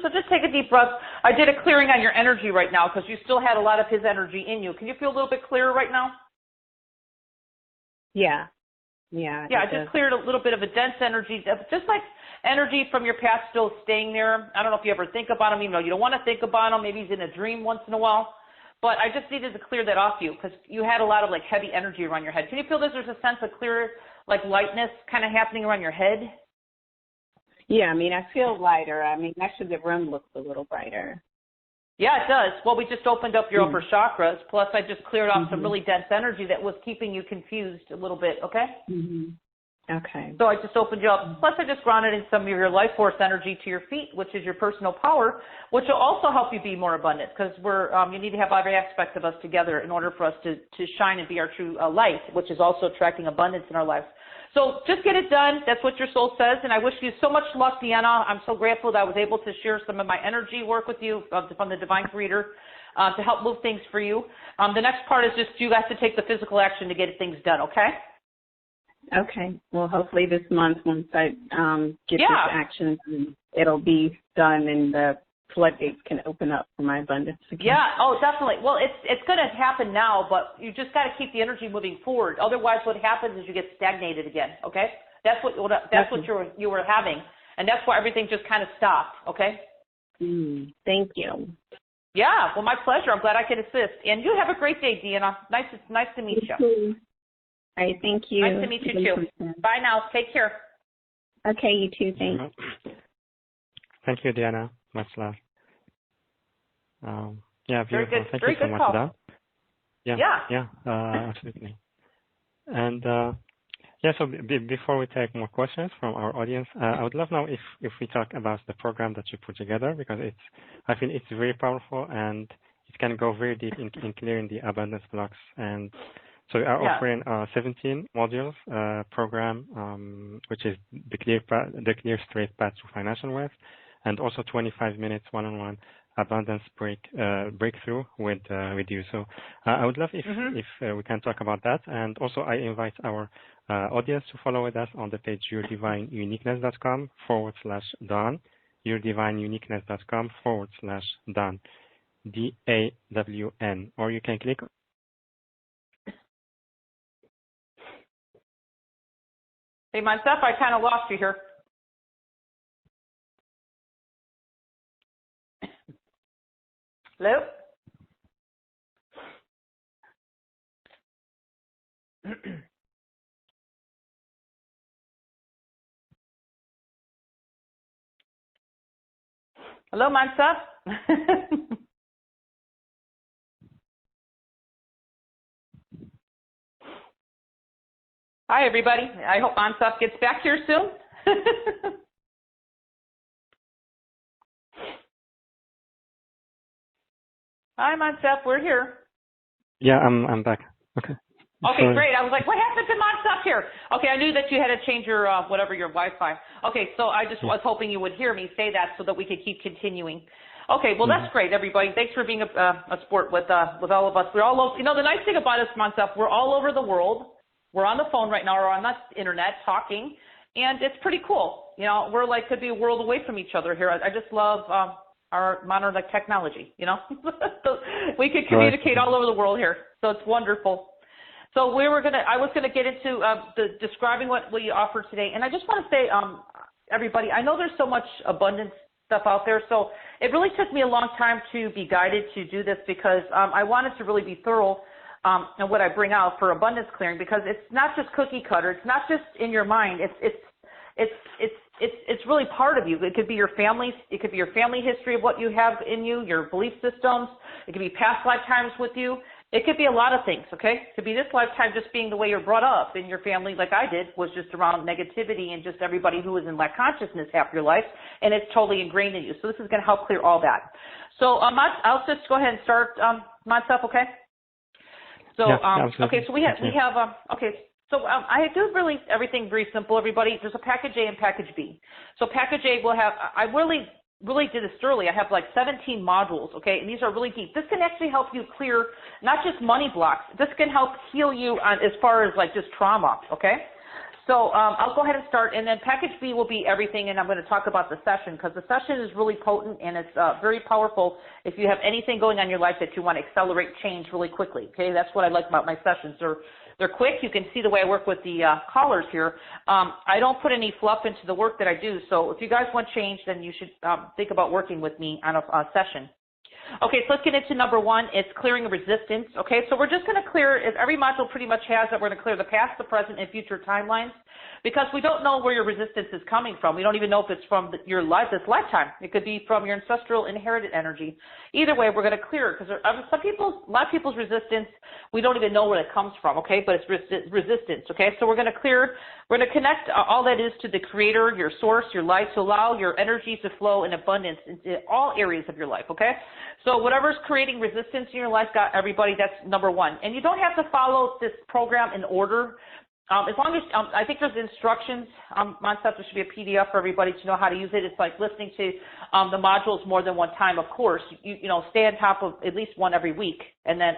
So just take a deep breath. I did a clearing on your energy right now because you still had a lot of his energy in you. Can you feel a little bit clearer right now? Yeah. Yeah, I just cleared a little bit of a dense energy, just like energy from your past still staying there. I don't know if you ever think about him. You don't want to think about him. Maybe he's in a dream once in a while. But I just needed to clear that off you because you had a lot of heavy energy around your head. Can you feel this? There's a sense of clear, lightness kind of happening around your head? Yeah, I mean, I feel lighter. I mean, actually the room looks a little brighter. Yeah, it does. Well, we just opened up your upper chakras. Plus, I just cleared off some really dense energy that was keeping you confused a little bit, okay? Okay. So I just opened you up. Plus, I just grounded in some of your life force energy to your feet, which is your personal power, which will also help you be more abundant because you need to have every aspect of us together in order for us to shine and be our true light, which is also attracting abundance in our lives. So just get it done. That's what your soul says. And I wish you so much luck, Deanna. I'm so grateful that I was able to share some of my energy work with you from the Divine Creator to help move things for you. The next part is just you guys to take the physical action to get things done, okay? Okay. Well, hopefully this month, once I get this action, it'll be done and the floodgates can open up for my abundance again. Yeah. Oh, definitely. Well, it's going to happen now, but you just got to keep the energy moving forward. Otherwise, what happens is you get stagnated again. Okay. That's what you were having, and that's why everything just kind of stopped. Okay. Thank you. Yeah. Well, my pleasure. I'm glad I could assist. And you have a great day, Deanna. Nice to meet you. All right. Thank you. Nice to meet you too. Bye now. Take care. Okay. You too. Thanks. Thank you, Deanna. Much love. Yeah, beautiful. Very good. Thank Very you so good much call. for that. Yeah, absolutely. And so before we take more questions from our audience, I would love now if we talk about the program that you put together, because I feel it's very powerful and it can go very deep in clearing the abundance blocks. And so we are offering a 17 modules program, which is the clear straight path to financial wealth, and also 25 minutes one-on-one abundance breakthrough with you. So I would love if we can talk about that. And also I invite our audience to follow with us on the page yourdivineuniqueness.com/Dawn, yourdivineuniqueness.com/Dawn, DAWN, or you can click. Hey, myself, I kind of lost you here. Hello? Hello, Mansa? Hi, everybody. I hope Mansa gets back here soon. Hi, Mansa. We're here. Yeah, I'm back. Okay. Okay, sorry. Great. I was like, what happened to Mansa here? Okay, I knew that you had to change your your Wi-Fi. Okay, so I just was hoping you would hear me say that so that we could keep continuing. Okay, well, that's great, everybody. Thanks for being a sport with all of us. We're all over, the nice thing about us, Mansa, we're all over the world. We're on the phone right now or on the internet talking, and it's pretty cool. We're like could be a world away from each other here. I just love our modern technology, so we could communicate all over the world here. So it's wonderful. So I was gonna get into describing what we offer today, and I just want to say, everybody, I know there's so much abundance stuff out there, so it really took me a long time to be guided to do this because I wanted to really be thorough in what I bring out for abundance clearing, because it's not just cookie cutter, it's not just in your mind, it's really part of you. It could be your family history of what you have in you, your belief systems. It could be past lifetimes with you. It could be a lot of things, okay? It could be this lifetime just being the way you're brought up in your family, like I did, was just around negativity and just everybody who was in lack consciousness half your life, and it's totally ingrained in you. So this is going to help clear all that. So I'll just go ahead and start myself, okay? So okay, so we have So I do really everything very simple, everybody. There's a package A and package B. So package A will have, I really did this thoroughly. I have like 17 modules, okay, and these are really deep. This can actually help you clear not just money blocks. This can help heal you as far as like just trauma, okay? So I'll go ahead and start, and then package B will be everything, and I'm going to talk about the session because the session is really potent and it's very powerful if you have anything going on in your life that you want to accelerate change really quickly, okay? That's what I like about my sessions. They're quick. You can see the way I work with the callers here. I don't put any fluff into the work that I do, so if you guys want change, then you should think about working with me on a session. Okay, so let's get into number one. It's clearing resistance. Okay, so we're just going to clear, as every module pretty much has that, we're going to clear the past, the present, and future timelines, because we don't know where your resistance is coming from. We don't even know if it's from your life, this lifetime. It could be from your ancestral inherited energy. Either way, we're going to clear it, because a lot of people's resistance, we don't even know where it comes from, okay, but it's resistance, okay? So we're going to clear, we're going to connect all that is to the creator, your source, your life, to allow your energy to flow in abundance into all areas of your life, okay? So whatever's creating resistance in your life, everybody, that's number one. And you don't have to follow this program in order. As long as, I think there's instructions on stuff. There should be a PDF for everybody to know how to use it. It's like listening to the modules more than one time, of course. You know, stay on top of at least one every week. And then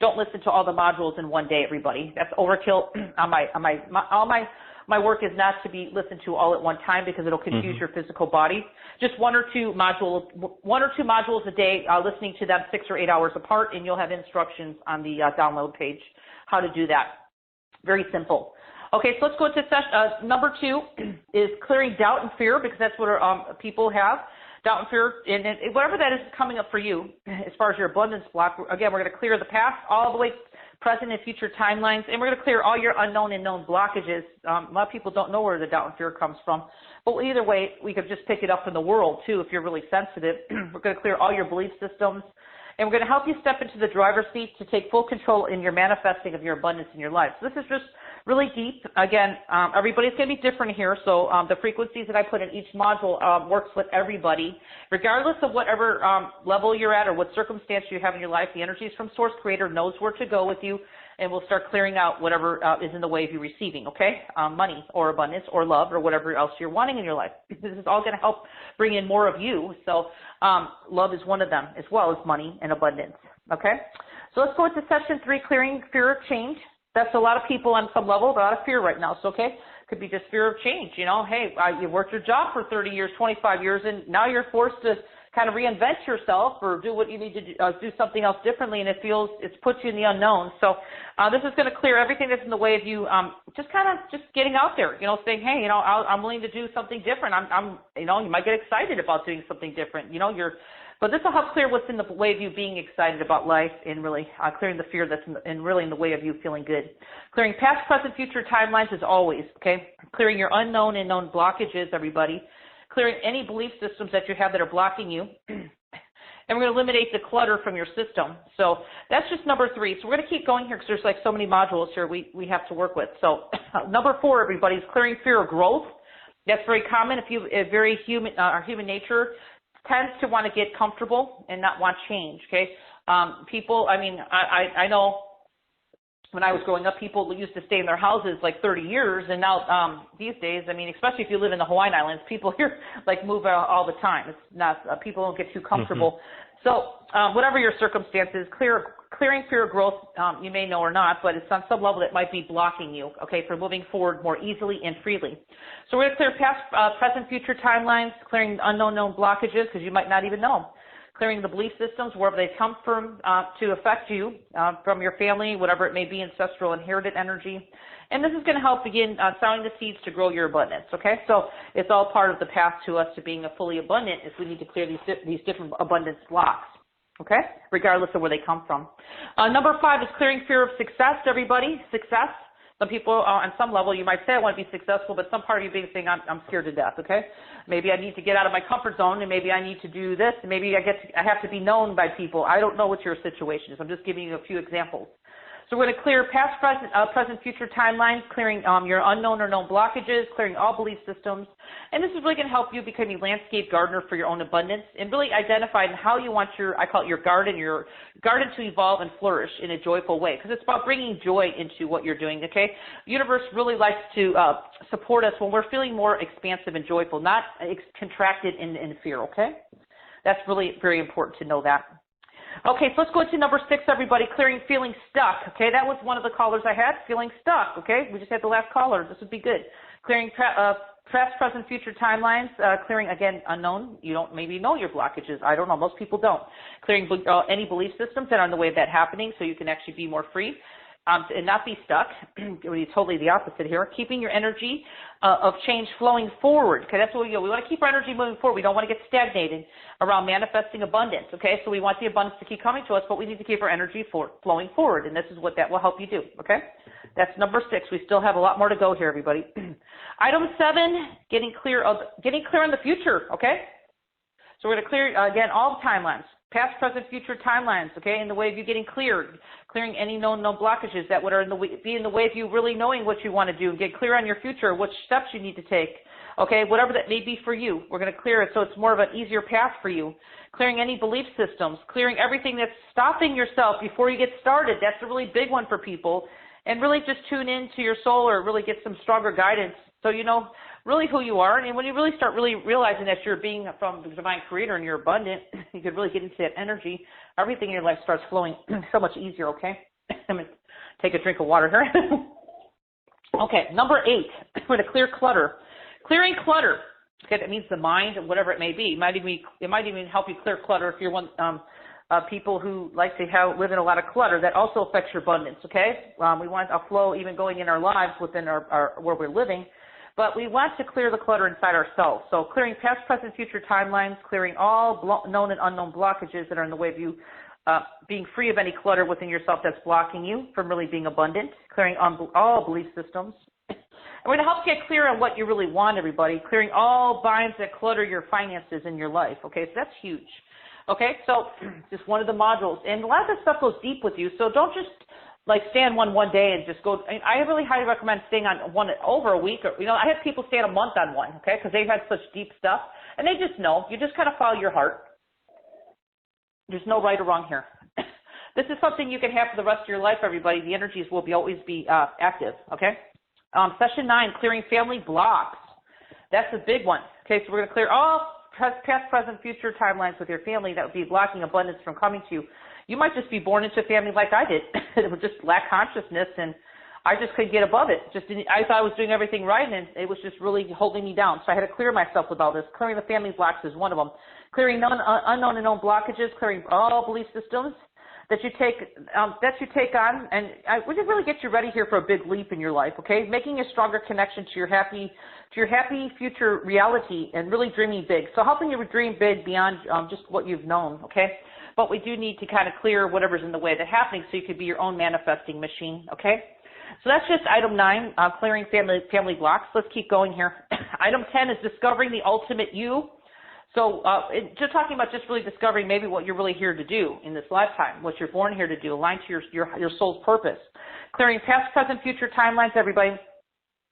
don't listen to all the modules in one day, everybody. That's overkill. My work is not to be listened to all at one time because it'll confuse your physical body. Just one or two modules a day, listening to them 6 or 8 hours apart, and you'll have instructions on the download page how to do that. Very simple. Okay, so let's go to session. Number 2 is clearing doubt and fear, because that's what people have. Doubt and fear, and whatever that is coming up for you as far as your abundance block. Again, we're going to clear the past all the way present and future timelines, and we're going to clear all your unknown and known blockages. A lot of people don't know where the doubt and fear comes from. But either way, we could just pick it up in the world, too, if you're really sensitive. We're going to clear all your belief systems, and we're going to help you step into the driver's seat to take full control in your manifesting of your abundance in your life. So this is just really deep. Again, everybody's going to be different here, so the frequencies that I put in each module works with everybody. Regardless of whatever level you're at or what circumstance you have in your life, the energies from Source Creator knows where to go with you, and we'll start clearing out whatever is in the way of you receiving, okay? Money or abundance or love or whatever else you're wanting in your life. This is all going to help bring in more of you, so love is one of them, as well as money and abundance, okay? So let's go into session 3, clearing fear of change. That's a lot of people on some level, a lot of fear right now. So, okay, could be just fear of change. You know, hey, you worked your job for 30 years, 25 years, and now you're forced to kind of reinvent yourself or do what you need to do something else differently, and it's puts you in the unknown. So this is going to clear everything that's in the way of you, just getting out there, you know, saying, hey, you know, I'm willing to do something different. You know, you might get excited about doing something different. You know, but this will help clear what's in the way of you being excited about life and really clearing the fear that's really in the way of you feeling good. Clearing past, present, future timelines as always, okay? Clearing your unknown and known blockages, everybody. Clearing any belief systems that you have that are blocking you. And we're going to eliminate the clutter from your system. So that's just number 3. So we're going to keep going here because there's like so many modules here we have to work with. So number 4, everybody, is clearing fear of growth. That's very common. Our human nature tends to want to get comfortable and not want change, okay? People, I mean, I know when I was growing up, people used to stay in their houses like 30 years, and now these days, I mean, especially if you live in the Hawaiian Islands, people here like move out all the time. It's not, people don't get too comfortable. So whatever your circumstances, clearing fear of growth, you may know or not, but it's on some level that might be blocking you, okay, from moving forward more easily and freely. So we're going to clear past, present, future timelines, clearing unknown known blockages because you might not even know. Clearing the belief systems, wherever they come from, to affect you, from your family, whatever it may be, ancestral, inherited energy. And this is going to help begin sowing the seeds to grow your abundance, okay? So it's all part of the path to us to being a fully abundant is we need to clear these different abundance blocks, okay, regardless of where they come from. Number 5 is clearing fear of success, everybody. Success. Some people, on some level, you might say, I want to be successful, but some part of you being saying, I'm scared to death, okay? Maybe I need to get out of my comfort zone, and maybe I need to do this, and maybe I have to be known by people. I don't know what your situation is. I'm just giving you a few examples. So we're going to clear past, present, future timelines, clearing your unknown or known blockages, clearing all belief systems. And this is really going to help you become a landscape gardener for your own abundance and really identify how you want I call it your garden to evolve and flourish in a joyful way, because it's about bringing joy into what you're doing, okay? The universe really likes to support us when we're feeling more expansive and joyful, not contracted in fear, okay? That's really very important to know that. Okay, so let's go to number 6, everybody, clearing feeling stuck. Okay, that was one of the callers I had, feeling stuck. Okay, we just had the last caller. This would be good. Clearing past, present, future timelines. Clearing, again, unknown. You don't maybe know your blockages. I don't know. Most people don't. Clearing any belief systems that are in the way of that happening so you can actually be more free. and not be stuck. We're totally the opposite here. Keeping your energy of change flowing forward. Okay, that's what we go. We want to keep our energy moving forward. We don't want to get stagnated around manifesting abundance. Okay, so we want the abundance to keep coming to us, but we need to keep our energy flowing forward, and this is what that will help you do. Okay, that's number 6. We still have a lot more to go here, everybody. Item 7, getting clear on the future. Okay, so we're going to clear again all the timelines. Past, present, future timelines, okay, in the way of you getting cleared, clearing any known blockages that would be in the way of you really knowing what you want to do, and get clear on your future, which steps you need to take, okay, whatever that may be for you. We're going to clear it so it's more of an easier path for you. Clearing any belief systems, clearing everything that's stopping yourself before you get started. That's a really big one for people. And really just tune into your soul or really get some stronger guidance so you know really who you are. And when you really start really realizing that you're being from the divine creator and you're abundant, you could really get into that energy. Everything in your life starts flowing so much easier, okay? I'm going to take a drink of water here. Okay, number 8, we're going to clear clutter. Clearing clutter. Okay, that means the mind and whatever it may be. It might even help you clear clutter if you're one people who like to live in a lot of clutter. That also affects your abundance, okay? We want a flow even going in our lives within our where we're living. But we want to clear the clutter inside ourselves. So clearing past, present, future timelines, clearing all known and unknown blockages that are in the way of you, being free of any clutter within yourself that's blocking you from really being abundant, clearing all belief systems. And we're going to help get clear on what you really want, everybody, clearing all binds that clutter your finances in your life. Okay, so that's huge. Okay, so just one of the modules. And a lot of this stuff goes deep with you, so don't just like stay on one day and just go. I really highly recommend staying on one over a week. Or, I have people stay on a month on one, okay, because they've had such deep stuff. And they just know. You just kind of follow your heart. There's no right or wrong here. This is something you can have for the rest of your life, everybody. The energies will always be active, okay? Session 9, clearing family blocks. That's a big one. Okay, so we're going to clear all past, present, future timelines with your family that would be blocking abundance from coming to you. You might just be born into a family like I did. It would just lack consciousness, and I just couldn't get above it. I thought I was doing everything right, and it was just really holding me down. So I had to clear myself with all this. Clearing the family blocks is one of them. Clearing unknown and known blockages, clearing all belief systems that you take on, and we just really get you ready here for a big leap in your life, okay? Making a stronger connection to your happy future reality and really dreaming big. So helping you dream big beyond just what you've known, okay? But we do need to kind of clear whatever's in the way of that happening so you could be your own manifesting machine, okay? So that's just item 9, clearing family blocks. Let's keep going here. Item 10 is discovering the ultimate you. So just talking about just really discovering maybe what you're really here to do in this lifetime, what you're born here to do, aligned to your soul's purpose. Clearing past, present, future timelines, everybody.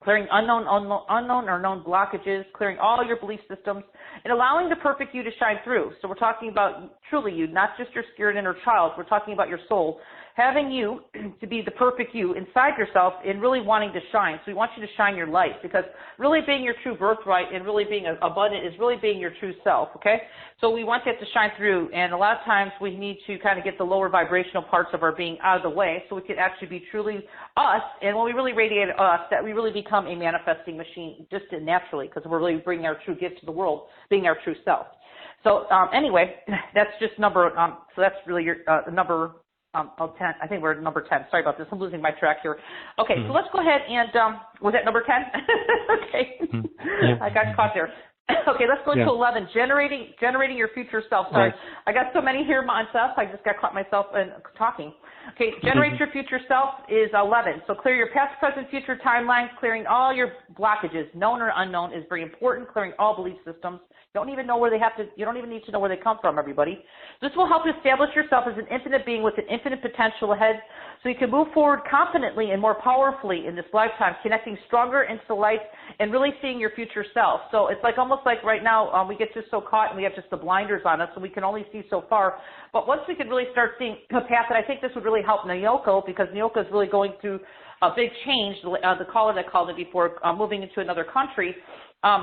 Clearing unknown or known blockages, clearing all your belief systems, and allowing the perfect you to shine through. So we're talking about truly you, not just your spirit inner child. We're talking about your soul. Having you to be the perfect you inside yourself and really wanting to shine. So we want you to shine your light, because really being your true birthright and really being abundant is really being your true self, okay? So we want that to shine through, and a lot of times we need to kind of get the lower vibrational parts of our being out of the way so we can actually be truly us, and when we really radiate us, that we really become a manifesting machine just naturally, because we're really bringing our true gift to the world, being our true self. So anyway, that's just so that's really your number 10. I think we're at number 10. Sorry about this. I'm losing my track here. Okay, so let's go ahead and, was that number 10? Okay. Yeah. I got caught there. Okay, let's go to 11, generating your future self. Sorry, right. I got so many here myself, I just got caught myself in talking. Okay, generate your future self is 11. So clear your past, present, future timelines, clearing all your blockages, known or unknown, is very important. Clearing all belief systems. You don't even need to know where they come from, everybody. This will help you establish yourself as an infinite being with an infinite potential ahead, so you can move forward confidently and more powerfully in this lifetime, connecting stronger into the light and really seeing your future self. So it's like almost like right now we get just so caught and we have just the blinders on us, and we can only see so far. But once we can really start seeing a path, and I think this would really help Nyoko, because Nyoko is really going through a big change. The caller that called it before, moving into another country.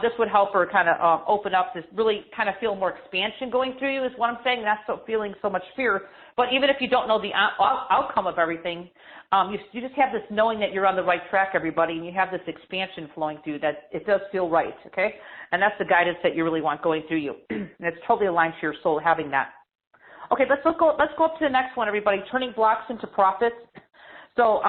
This would help her kind of open up, this really kind of feel more expansion going through you is what I'm saying. Not so feeling so much fear. But even if you don't know the outcome of everything, you just have this knowing that you're on the right track, everybody, and you have this expansion flowing through that it does feel right, okay? And that's the guidance that you really want going through you. And it's totally aligned to your soul having that. Okay, let's go up to the next one, everybody. Turning blocks into profits. So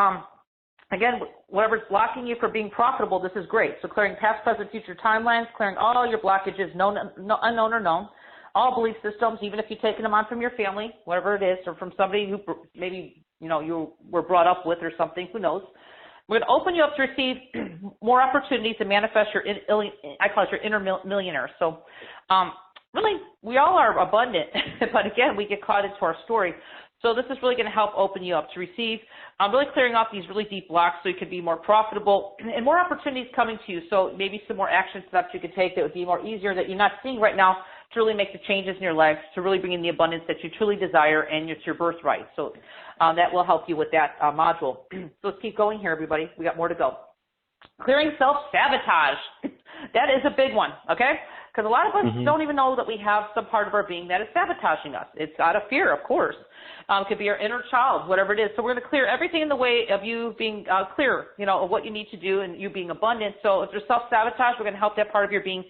again, whatever's blocking you from being profitable, this is great. So clearing past, present, future timelines, clearing all your blockages, known, unknown, or known, all belief systems, even if you've taken them on from your family, whatever it is, or from somebody who maybe you were brought up with or something, who knows. We're going to open you up to receive more opportunities to manifest I call it your inner millionaire. So really, we all are abundant, but again, we get caught into our story. So this is really going to help open you up to receive, really clearing off these really deep blocks so you can be more profitable and more opportunities coming to you. So maybe some more action steps you could take that would be more easier that you're not seeing right now to really make the changes in your life, to really bring in the abundance that you truly desire, and it's your birthright. So that will help you with that module. So let's keep going here, everybody. We got more to go. Clearing self-sabotage. That is a big one, okay? Because a lot of us don't even know that we have some part of our being that is sabotaging us. It's out of fear, of course. It could be our inner child, whatever it is. So we're going to clear everything in the way of you being clear, of what you need to do and you being abundant. So if there's self-sabotage, we're going to help that part of your being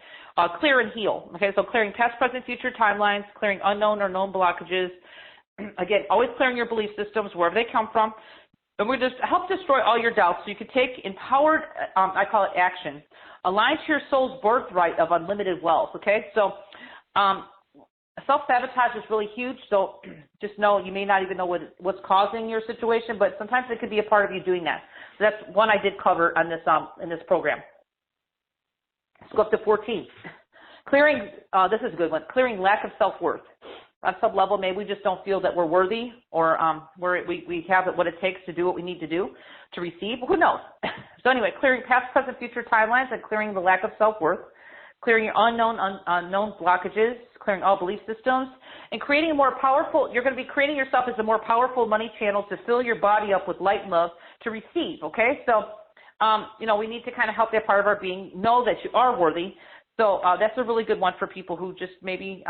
clear and heal. Okay, so clearing past, present, future timelines, clearing unknown or known blockages. Again, always clearing your belief systems, wherever they come from. And we're just help destroy all your doubts so you can take empowered, I call it action, aligned to your soul's birthright of unlimited wealth, okay? So self-sabotage is really huge, so just know you may not even know what's causing your situation, but sometimes it could be a part of you doing that. So that's one I did cover on this in this program. Let's go up to 14. Clearing, this is a good one, clearing lack of self-worth. On some level, maybe we just don't feel that we're worthy or we have what it takes to do what we need to do to receive. Who knows? So anyway, clearing past, present, future timelines and clearing the lack of self-worth, clearing your unknown blockages, clearing all belief systems, and creating a more powerful, you're going to be creating yourself as a more powerful money channel to fill your body up with light and love to receive, okay? So, we need to kind of help that part of our being know that you are worthy. So that's a really good one for people who just maybe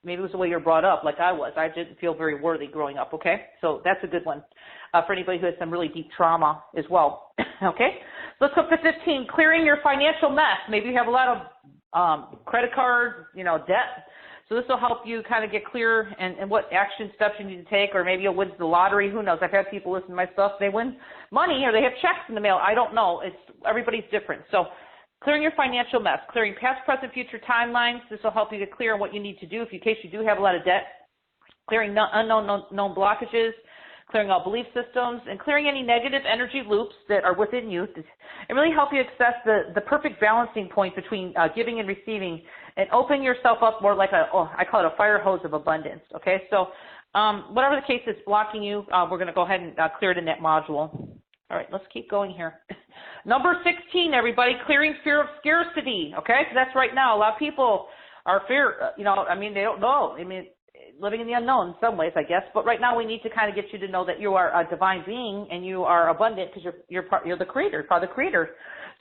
it was the way you're brought up, like I was. I didn't feel very worthy growing up, okay? So that's a good one for anybody who has some really deep trauma as well, okay? Let's go up to 15, clearing your financial mess. Maybe you have a lot of credit cards, debt. So this will help you kind of get clear and what action steps you need to take, or maybe you'll win the lottery. Who knows? I've had people listen to my stuff. They win money or they have checks in the mail. I don't know. Everybody's different. So clearing your financial mess, clearing past, present, future timelines. This will help you get clear on what you need to do in case you do have a lot of debt. Clearing unknown known blockages, clearing all belief systems, and clearing any negative energy loops that are within you. And really help you access the perfect balancing point between giving and receiving, and opening yourself up more like I call it a fire hose of abundance. Okay, so whatever the case is blocking you, we're going to go ahead and clear it in that module. All right, let's keep going here. Number 16, everybody, clearing fear of scarcity, okay? So that's right now. A lot of people are they don't know. Living in the unknown in some ways, I guess. But right now we need to kind of get you to know that you are a divine being and you are abundant because you're the creator, part of the creator.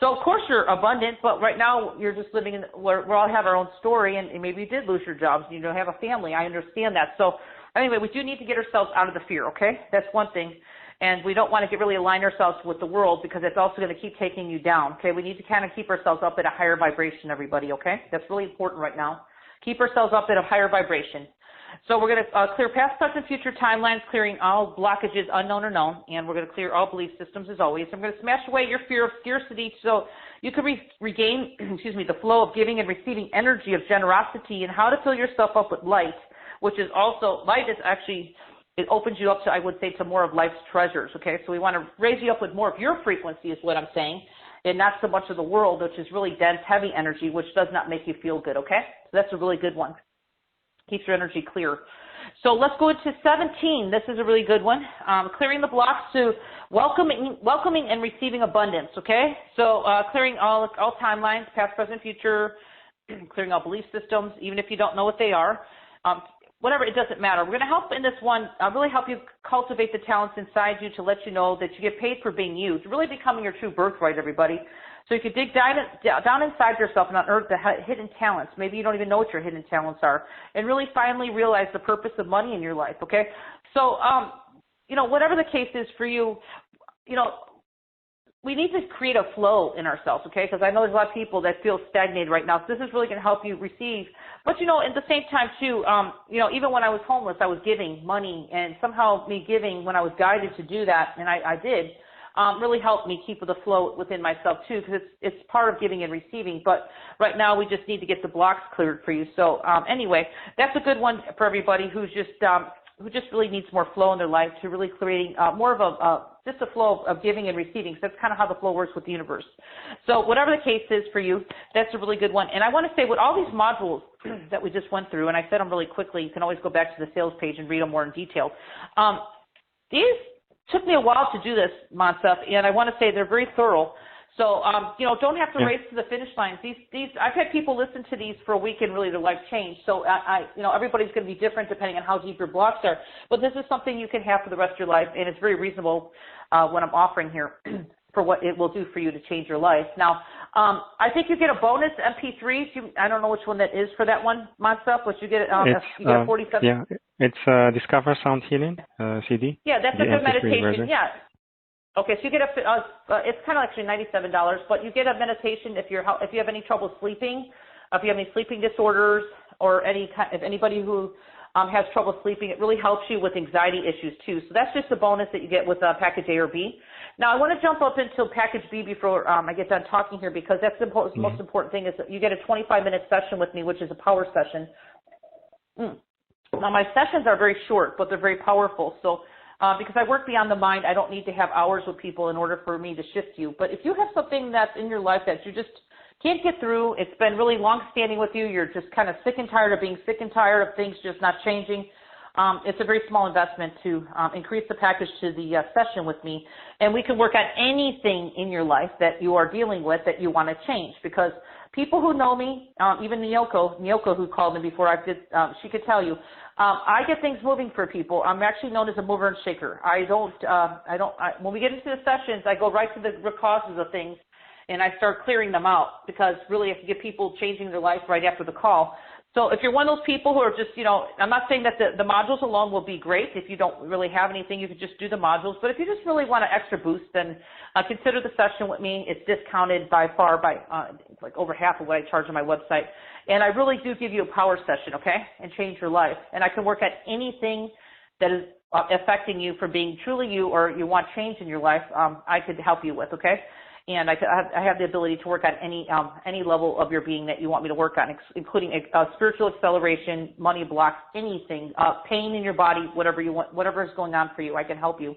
So, of course, you're abundant, but right now you're just living we all have our own story, and maybe you did lose your jobs and you don't have a family. I understand that. So, anyway, we do need to get ourselves out of the fear, okay? That's one thing. And we don't want to really align ourselves with the world because it's also going to keep taking you down, okay? We need to kind of keep ourselves up at a higher vibration, everybody, okay? That's really important right now. Keep ourselves up at a higher vibration. So we're going to clear past, present, future timelines, clearing all blockages, unknown or known, and we're going to clear all belief systems as always. I'm going to smash away your fear of scarcity so you can regain, the flow of giving and receiving energy of generosity and how to fill yourself up with light, which is also, light is actually, it opens you up to, I would say, to more of life's treasures, okay? So we want to raise you up with more of your frequency is what I'm saying, and not so much of the world, which is really dense, heavy energy, which does not make you feel good, okay? So that's a really good one. Keeps your energy clear. So let's go into 17. This is a really good one. Clearing the blocks to welcoming and receiving abundance, okay? So clearing all timelines, past, present, future, clearing all belief systems, even if you don't know what they are. Whatever, it doesn't matter. We're going to help in this one, really help you cultivate the talents inside you to let you know that you get paid for being you, to really becoming your true birthright, everybody. So you can dig down inside yourself and unearth the hidden talents. Maybe you don't even know what your hidden talents are, and really finally realize the purpose of money in your life, okay? So, whatever the case is for you, we need to create a flow in ourselves, okay? Because I know there's a lot of people that feel stagnated right now. So this is really going to help you receive. But, you know, at the same time, too, you know, even when I was homeless, I was giving money. And somehow me giving, when I was guided to do that, and I did, really helped me keep the flow within myself, too, because it's part of giving and receiving. But right now, we just need to get the blocks cleared for you. So anyway, that's a good one for everybody who just really needs more flow in their life, to really creating more of just a flow of giving and receiving. So that's kind of how the flow works with the universe. So whatever the case is for you, that's a really good one. And I want to say, with all these modules that we just went through, and I said them really quickly, you can always go back to the sales page and read them more in detail. These took me a while to do this, Montef, and I want to say they're very thorough. So, you know, don't have to race to the finish line. I've had people listen to these for a week and really their life changed. So, you know, everybody's going to be different depending on how deep your blocks are. But this is something you can have for the rest of your life, and it's very reasonable what I'm offering here for what it will do for you to change your life. Now, I think you get a bonus MP3. I don't know which one that is for that one, Montef, but you get you get a 47. Yeah, it's Discover Sound Healing CD. Yeah, that's a good meditation. Version. Yeah. Okay, so you get it's kind of actually $97, but you get a meditation if you have any trouble sleeping, if you have any sleeping disorders, or if anybody who has trouble sleeping, it really helps you with anxiety issues too. So that's just a bonus that you get with package A or B. Now I want to jump up into package B before I get done talking here, because that's the most important thing is that you get a 25-minute session with me, which is a power session. Now my sessions are very short, but they're very powerful. So because I work beyond the mind, I don't need to have hours with people in order for me to shift you. But if you have something that's in your life that you just can't get through, it's been really long-standing with you, you're just kind of sick and tired of being sick and tired of things just not changing, it's a very small investment to increase the package to the session with me. And we can work on anything in your life that you are dealing with that you want to change. Because people who know me, even Nyoko who called me before she could tell you, I get things moving for people. I'm actually known as a mover and shaker. When we get into the sessions, I go right to the root causes of things, and I start clearing them out, because really I can get people changing their life right after the call. So if you're one of those people who are just, you know, I'm not saying that the modules alone will be great. If you don't really have anything, you could just do the modules. But if you just really want an extra boost, then consider the session with me. It's discounted by like over half of what I charge on my website. And I really do give you a power session, okay, and change your life. And I can work at anything that is affecting you from being truly you, or you want change in your life. I could help you with, okay? And I have the ability to work on any level of your being that you want me to work on, including spiritual acceleration, money blocks, anything, pain in your body, whatever you want, whatever is going on for you, I can help you.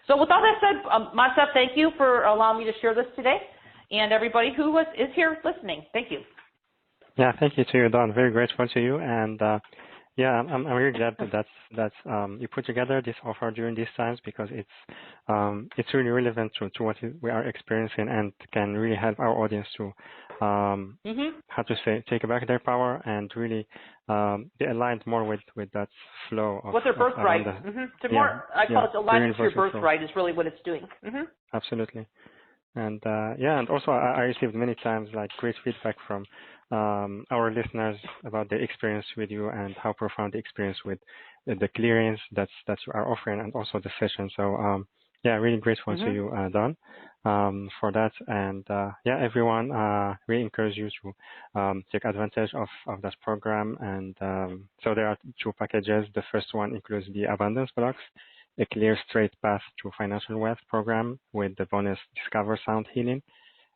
So with all that said, Montef, thank you for allowing me to share this today, and everybody who is here listening, thank you. Yeah, thank you to you, Dawn. Very grateful to you, and yeah, I'm really glad that you put together this offer during these times, because it's really relevant to what we are experiencing, and can really help our audience to how to say, take back their power and really be aligned more with that flow of their birthright. I call it alignment to your birthright is really what it's doing. Absolutely. And and also I received many times like great feedback from our listeners about their experience with you, and how profound the experience with the clearings that you are offering, and also the session. So really grateful to you, Dawn, for that. And everyone, we encourage you to take advantage of that program. And so there are two packages. The first one includes the abundance blocks, a clear straight path to financial wealth program with the bonus Discover Sound Healing.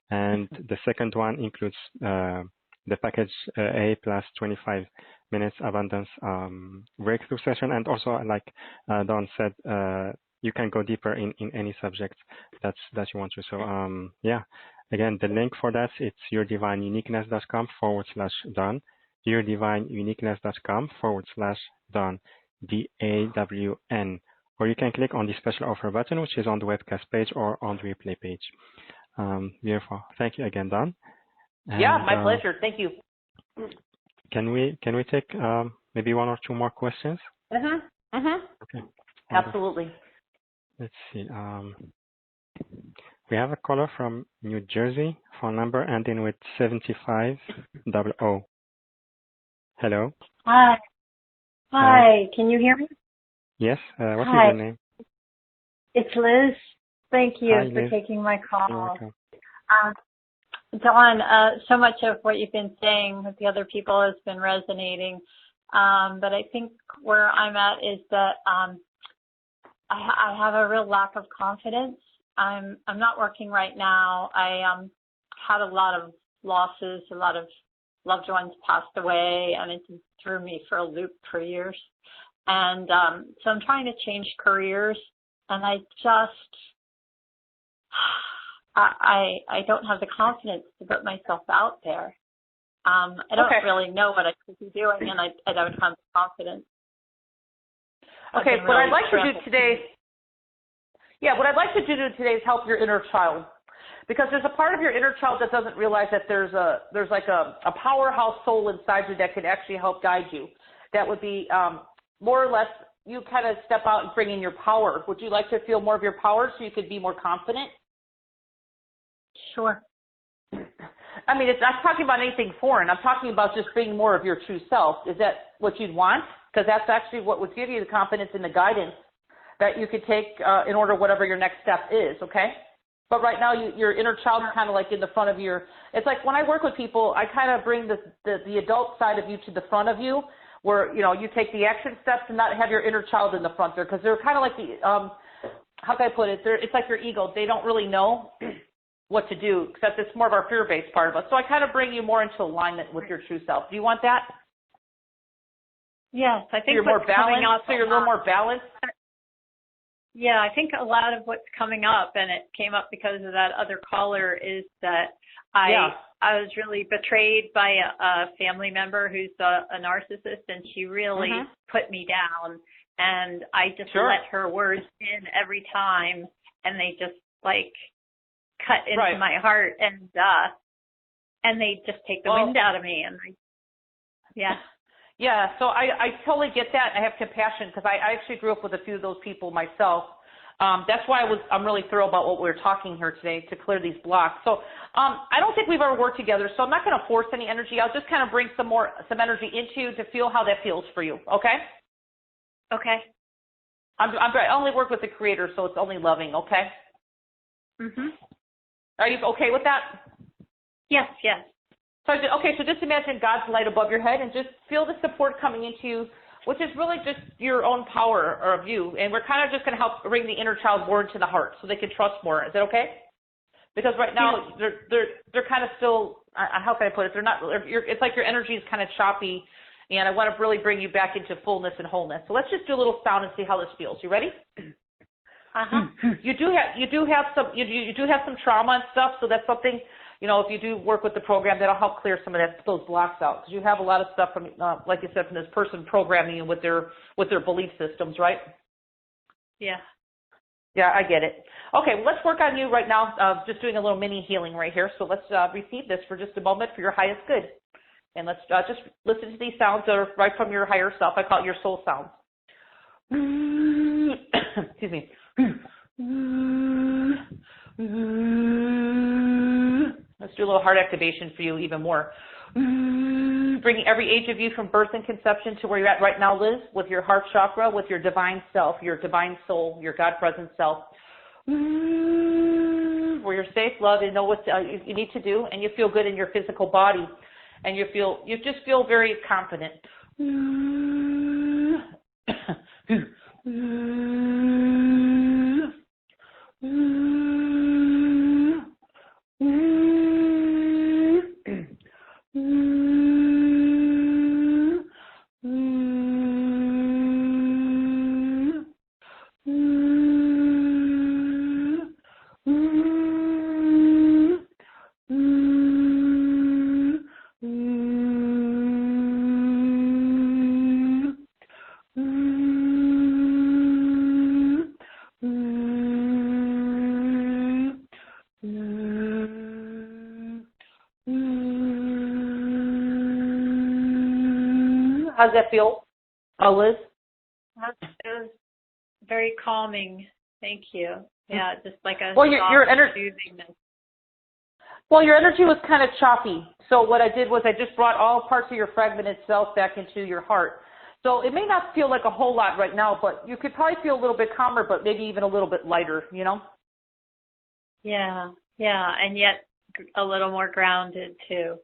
And the second one includes the package A plus 25 minutes abundance breakthrough session. And also, like Dawn said, you can go deeper in any subject that you want to. So again, the link for that, it's yourdivineuniqueness.com/Dawn, yourdivineuniqueness.com/Dawn, DAWN. Or you can click on the special offer button, which is on the webcast page or on the replay page. Beautiful. Thank you again, Dawn. And, my pleasure. Thank you. Can we take maybe one or two more questions? Okay. Absolutely. Let's see. We have a caller from New Jersey, phone number ending with 7500. Hello. Hi. Hi. Can you hear me? Yes. What is your name? It's Liz. Thank you Hi, for Liz. taking my You're call. welcome. Dawn, so much of what you've been saying with the other people has been resonating. But I think where I'm at is that I have a real lack of confidence. I'm not working right now. I had a lot of losses, a lot of loved ones passed away, and it threw me for a loop for years. And so I'm trying to change careers, and I just I don't have the confidence to put myself out there. I don't really know what I should be doing, and I don't have the confidence. Okay, what I'd like to do today, what I'd like to do today is help your inner child, because there's a part of your inner child that doesn't realize that there's like a powerhouse soul inside you that can actually help guide you. That would be more or less you kind of step out and bring in your power. Would you like to feel more of your power so you could be more confident? Sure. I mean, I'm not talking about anything foreign. I'm talking about just being more of your true self. Is that what you'd want? Because that's actually what would give you the confidence and the guidance that you could take in order whatever your next step is, okay? But right now, your inner child is kind of like in the front of your, it's like when I work with people, I kind of bring the adult side of you to the front of you, where, you know, you take the action steps and not have your inner child in the front there, because they're kind of like the, how can I put it? It's like your ego. They don't really know what to do, except it's more of our fear-based part of us. So I kind of bring you more into alignment with your true self. Do you want that? Yes, I think so you're more balanced. So you're a little more balanced. Yeah, I think a lot of what's coming up, and it came up because of that other caller, is that I was really betrayed by a family member who's a narcissist, and she really put me down, and I just let her words in every time, and they just like cut into my heart, and they just take the wind out of me, and Yeah, so I totally get that. I have compassion because I actually grew up with a few of those people myself. That's why I'm really thrilled about what we're talking here today to clear these blocks. So I don't think we've ever worked together, so I'm not going to force any energy. I'll just kind of bring some energy into you to feel how that feels for you, okay? Okay. I only work with the Creator, so it's only loving, okay? Are you okay with that? Yes. So just imagine God's light above your head and just feel the support coming into you, which is really just your own power of you. And we're kind of just going to help bring the inner child more into the heart so they can trust more. Is that okay? Because right now they're kind of still, how can I put it? It's like your energy is kind of choppy, and I want to really bring you back into fullness and wholeness. So let's just do a little sound and see how this feels. You ready? You do have some trauma and stuff, so that's something. You know, if you do work with the program, that'll help clear some of those blocks out, because you have a lot of stuff from, like you said, from this person programming you with their belief systems, right? Yeah. Yeah, I get it. Okay, well, let's work on you right now. Just doing a little mini healing right here. So let's receive this for just a moment for your highest good, and let's just listen to these sounds that are right from your higher self. I call it your soul sounds. Excuse me. Let's do a little heart activation for you even more. Bringing every age of you from birth and conception to where you're at right now, Liz, with your heart chakra, with your divine self, your divine soul, your God-present self. Where you're safe, loved, and know what you need to do, and you feel good in your physical body, and you just feel very confident. How's that feel, Liz? It was very calming. Thank you. Yeah, just like a your energy. Well, your energy was kind of choppy. So what I did was I just brought all parts of your fragmented self back into your heart. So it may not feel like a whole lot right now, but you could probably feel a little bit calmer, but maybe even a little bit lighter, you know? Yeah, yeah, and yet a little more grounded too.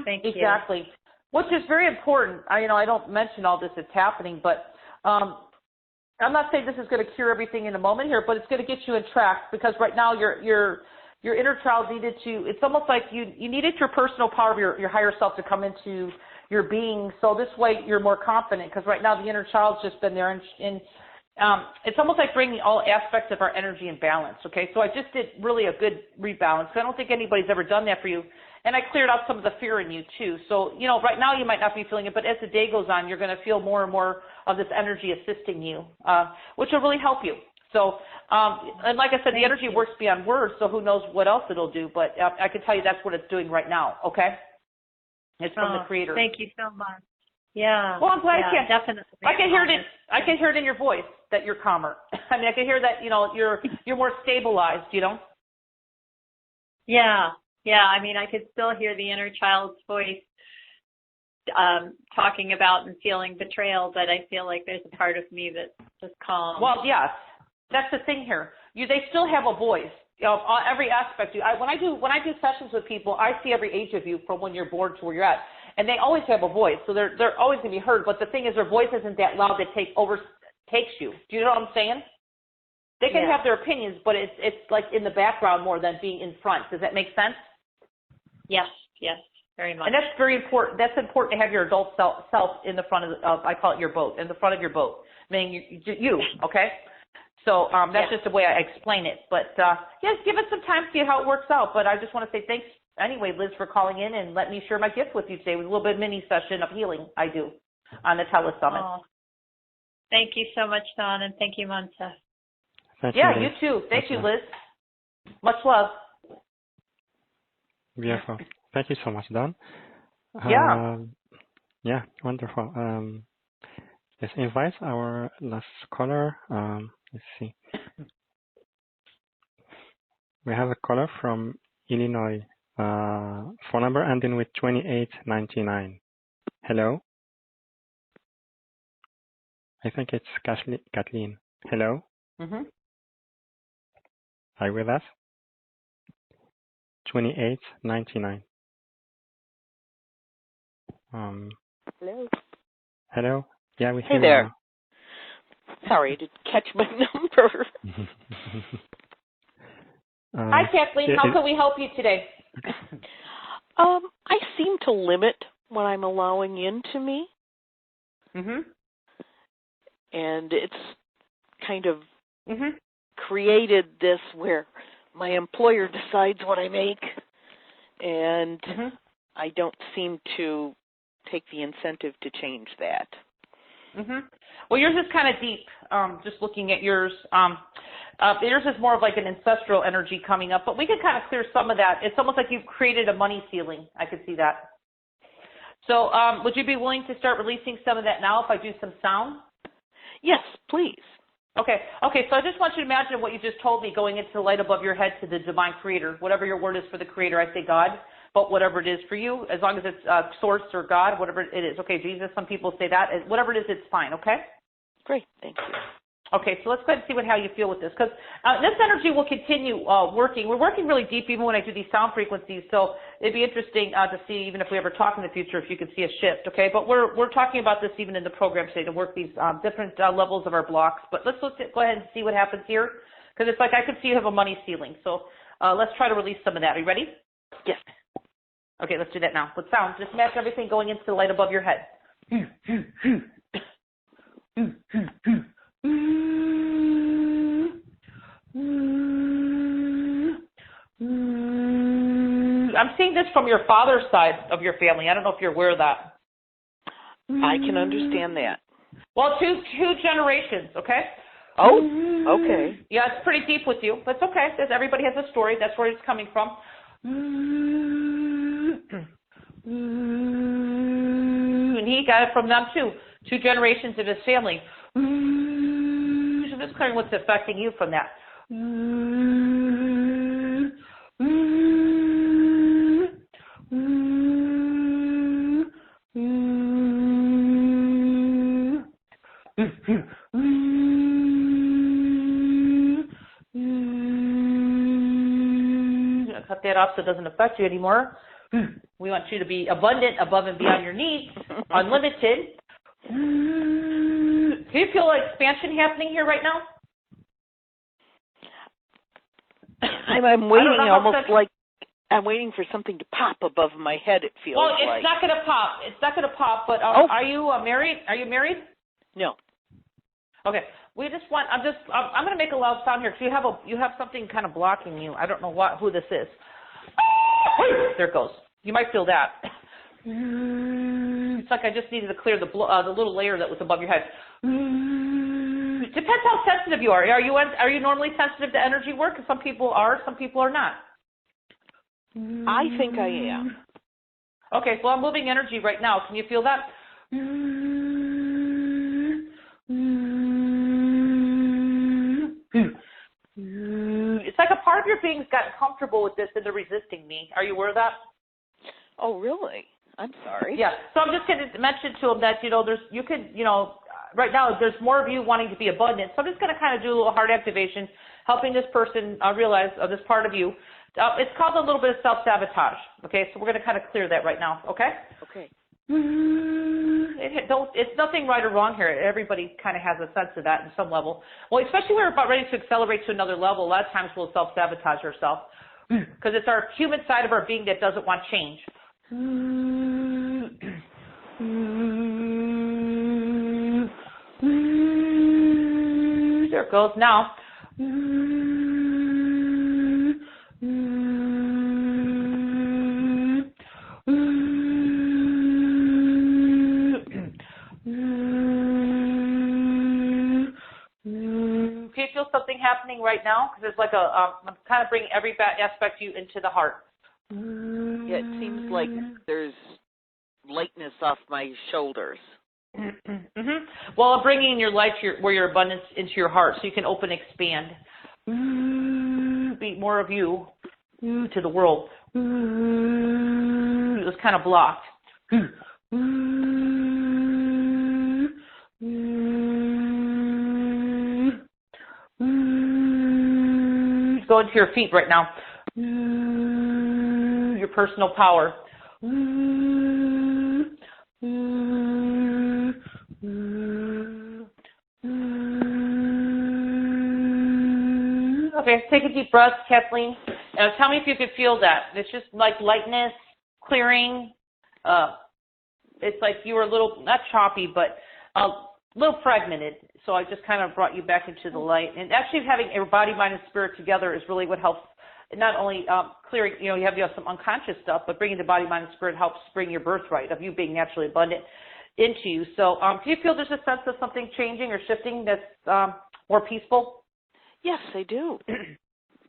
Thank you. Exactly. Which is very important. I don't mention all this that's happening, but I'm not saying this is going to cure everything in a moment here, but it's going to get you in track, because right now your inner child needed to. It's almost like you needed your personal power of your higher self to come into your being, so this way you're more confident, because right now the inner child's just been there, and it's almost like bringing all aspects of our energy in balance. Okay, so I just did really a good rebalance. I don't think anybody's ever done that for you. And I cleared out some of the fear in you too. So, right now you might not be feeling it, but as the day goes on, you're going to feel more and more of this energy assisting you, which will really help you. So, and like I said, the energy works beyond words, so who knows what else it'll do. But I can tell you that's what it's doing right now, okay? It's from the Creator. Thank you so much. Yeah. Well, I'm glad definitely. I can hear it. I can hear it in your voice that you're calmer. I mean, I can hear that, you're more stabilized, Yeah. Yeah, I mean, I could still hear the inner child's voice talking about and feeling betrayal, but I feel like there's a part of me that's just calm. Well, yes, that's the thing here. They still have a voice. Every aspect. When I do sessions with people, I see every age of you from when you're born to where you're at, and they always have a voice, so they're always going to be heard. But the thing is, their voice isn't that loud that takes you. Do you know what I'm saying? They can have their opinions, but it's like in the background more than being in front. Does that make sense? Yes, very much. And that's very important. That's important to have your adult self in the front of I call it your boat, in the front of your boat, meaning you, okay? So that's just the way I explain it. But, yes, give it some time to see how it works out. But I just want to say thanks anyway, Liz, for calling in and letting me share my gift with you today. It was a little bit mini session of healing I do on the Telesummit. Oh, thank you so much, Dawn, and thank you, Montse. You too. Thank you, Liz. Much love. Beautiful. Thank you so much, Dawn. Yeah, wonderful. Let's invite our last caller. Let's see. We have a caller from Illinois. Phone number ending with 2899. Hello. I think it's Kathleen. Hello. Are you with us? 2899. Hello. Hello. Yeah, we hear Hey there. you. Sorry, I didn't catch my number. Hi, Kathleen. How can we help you today? I seem to limit what I'm allowing into me. And it's kind of created this where my employer decides what I make, and I don't seem to take the incentive to change that. Well, yours is kind of deep, just looking at yours. Yours is more of like an ancestral energy coming up, but we can kind of clear some of that. It's almost like you've created a money ceiling. I could see that. So would you be willing to start releasing some of that now if I do some sound? Yes, please. Okay, so I just want you to imagine what you just told me going into the light above your head to the divine creator. Whatever your word is for the creator, I say God, but whatever it is for you, as long as it's source or God, whatever it is. Okay, Jesus, some people say that. Whatever it is, it's fine, okay? Great, thank you. Okay, so let's go ahead and see how you feel with this, because this energy will continue working. We're working really deep even when I do these sound frequencies, so it'd be interesting to see, even if we ever talk in the future, if you can see a shift, okay? But we're talking about this even in the program today, to work these different levels of our blocks. But let's go ahead and see what happens here, because it's like I can see you have a money ceiling. So let's try to release some of that. Are you ready? Yes. Okay, let's do that now. With sound, just imagine everything going into the light above your head. I'm seeing this from your father's side of your family. I don't know if you're aware of that. I can understand that. Well, two generations, okay? Oh, okay. Yeah, it's pretty deep with you, but it's okay. Everybody has a story. That's where it's coming from. And he got it from them, too. 2 generations of his family. So just clearing what's affecting you from that. cut that off so it doesn't affect you anymore. We want you to be abundant, above and beyond your needs, unlimited. Do you feel expansion happening here right now? I'm waiting almost like I'm waiting for something to pop above my head, it feels like. Well, it's not going to pop. It's not going to pop, but are you married? Are you married? No. Okay. We just want, I'm going to make a loud sound here because you have something kind of blocking you. I don't know who this is. There it goes. You might feel that. It's like I just needed to clear the little layer that was above your head. Depends how sensitive you are. Are you normally sensitive to energy work? Some people are, some people are not. I think I am. Okay, well, I'm moving energy right now. Can you feel that? It's like a part of your being's gotten comfortable with this and they're resisting me. Are you aware of that? Oh, really? I'm sorry. Yeah. So I'm just going to mention to them that, right now there's more of you wanting to be abundant. So I'm just going to kind of do a little heart activation, helping this person realize this part of you. It's called a little bit of self-sabotage. Okay, so we're going to kind of clear that right now. Okay? Okay. It's nothing right or wrong here. Everybody kind of has a sense of that in some level. Well, especially when we're about ready to accelerate to another level, a lot of times we'll self-sabotage ourselves because it's our human side of our being that doesn't want change. There it goes. Now. Can you feel something happening right now? Because it's like I'm kind of bringing every aspect of you into the heart. Yeah, it seems like there's lightness off my shoulders. Well, I'm bringing your light where your abundance into your heart so you can open and expand. Be more of you to the world. It was kind of blocked. Go into your feet right now. Your personal power. Okay, take a deep breath, Kathleen. Tell me if you could feel that. It's just like lightness, clearing. It's like you were a little, not choppy, but a little fragmented. So I just kind of brought you back into the light. And actually having your body, mind, and spirit together is really what helps. Not only clearing, you have some unconscious stuff, but bringing the body, mind, and spirit helps bring your birthright of you being naturally abundant into you. So do you feel there's a sense of something changing or shifting that's more peaceful? Yes, I do.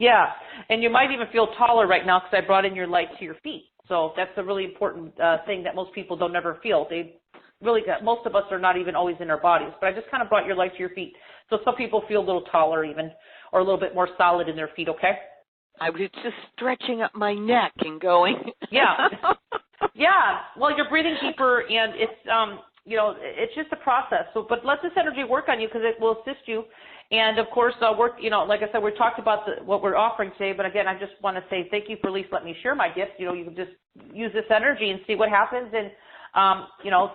Yeah, and you might even feel taller right now because I brought in your light to your feet. So that's a really important thing that most people don't ever feel. Most of us are not even always in our bodies, but I just kind of brought your light to your feet. So some people feel a little taller even, or a little bit more solid in their feet, okay? I was just stretching up my neck and going. Yeah. Yeah. Well, you're breathing deeper, and it's, it's just a process. So, but let this energy work on you because it will assist you. And, of course, like I said, we talked about what we're offering today. But, again, I just want to say thank you for at least letting me share my gift. You can just use this energy and see what happens and,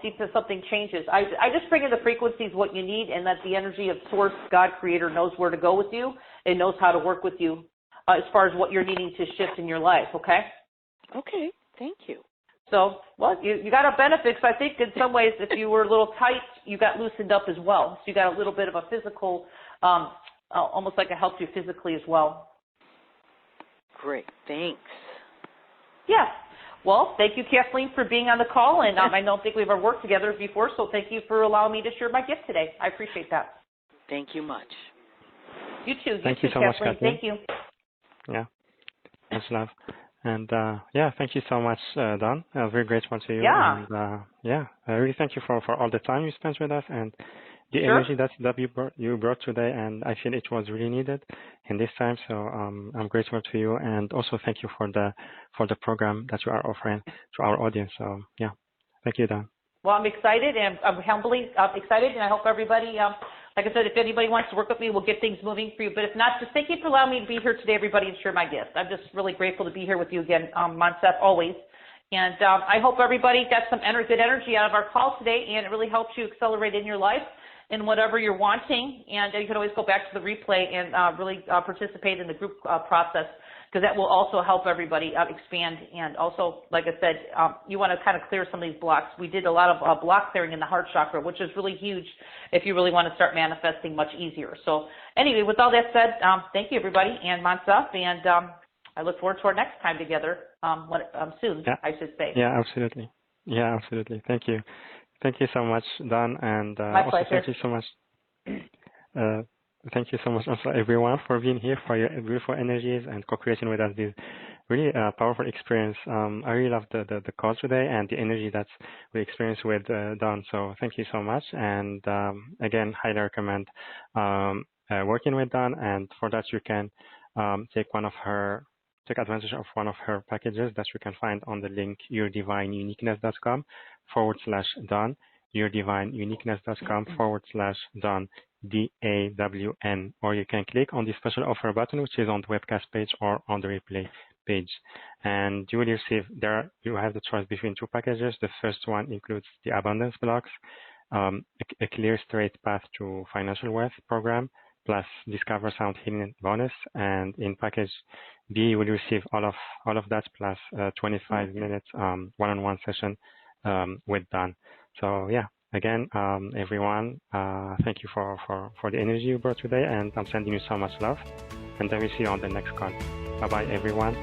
see if something changes. I just bring in the frequencies, what you need, and that the energy of Source, God, Creator, knows where to go with you and knows how to work with you as far as what you're needing to shift in your life, okay? Okay. Thank you. So, well, you got a benefit because I think in some ways if you were a little tight, you got loosened up as well. So you got a little bit of a physical, almost like it helped you physically as well. Great. Thanks. Yeah. Well, thank you, Kathleen, for being on the call. And I don't think we've ever worked together before, so thank you for allowing me to share my gift today. I appreciate that. Thank you much. You too. Thank you so Kathleen. much, Kathleen. Thank you. Yeah. Much love. And thank you so much, Don. Very grateful to you. Yeah. And I really thank you for all the time you spent with us and the energy that you brought today. And I feel it was really needed in this time. So I'm grateful to you, and also thank you for the program that you are offering to our audience. So thank you, Don. Well, I'm excited, and I'm humbly excited, and I hope everybody like I said, if anybody wants to work with me, we'll get things moving for you. But if not, just thank you for allowing me to be here today, everybody, and share my gifts. I'm just really grateful to be here with you again, Moncef, always. And I hope everybody got some good energy out of our call today, and it really helps you accelerate in your life in whatever you're wanting. And you can always go back to the replay and really participate in the group process, because that will also help everybody expand. And also, like I said, you want to kind of clear some of these blocks. We did a lot of block clearing in the heart chakra, which is really huge if you really want to start manifesting much easier. So anyway, with all that said, thank you, everybody, and Moncef, and I look forward to our next time together soon, yeah. I should say. Yeah, absolutely. Yeah, absolutely. Thank you. Thank you so much, Dawn, and My also pleasure. thank you so much. Thank you so much also everyone for being here, for your beautiful energies and co-creating with us this really powerful experience. I really love the call today and the energy that we experienced with Dawn. So thank you so much. And again, highly recommend working with Dawn. And for that, you can take advantage of one of her packages that you can find on the link yourdivineuniqueness.com/Dawn, yourdivineuniqueness.com/Dawn, DAWN, or you can click on the special offer button, which is on the webcast page or on the replay page. And you will receive you have the choice between two packages. The first one includes the abundance blocks, a clear straight path to financial wealth program, plus Discover Sound Healing bonus. And in package B, you will receive all of that plus 25 minutes one-on-one session with Dawn. So yeah, again, everyone, thank you for the energy you brought today, and I'm sending you so much love, and I will see you on the next call. Bye-bye, everyone.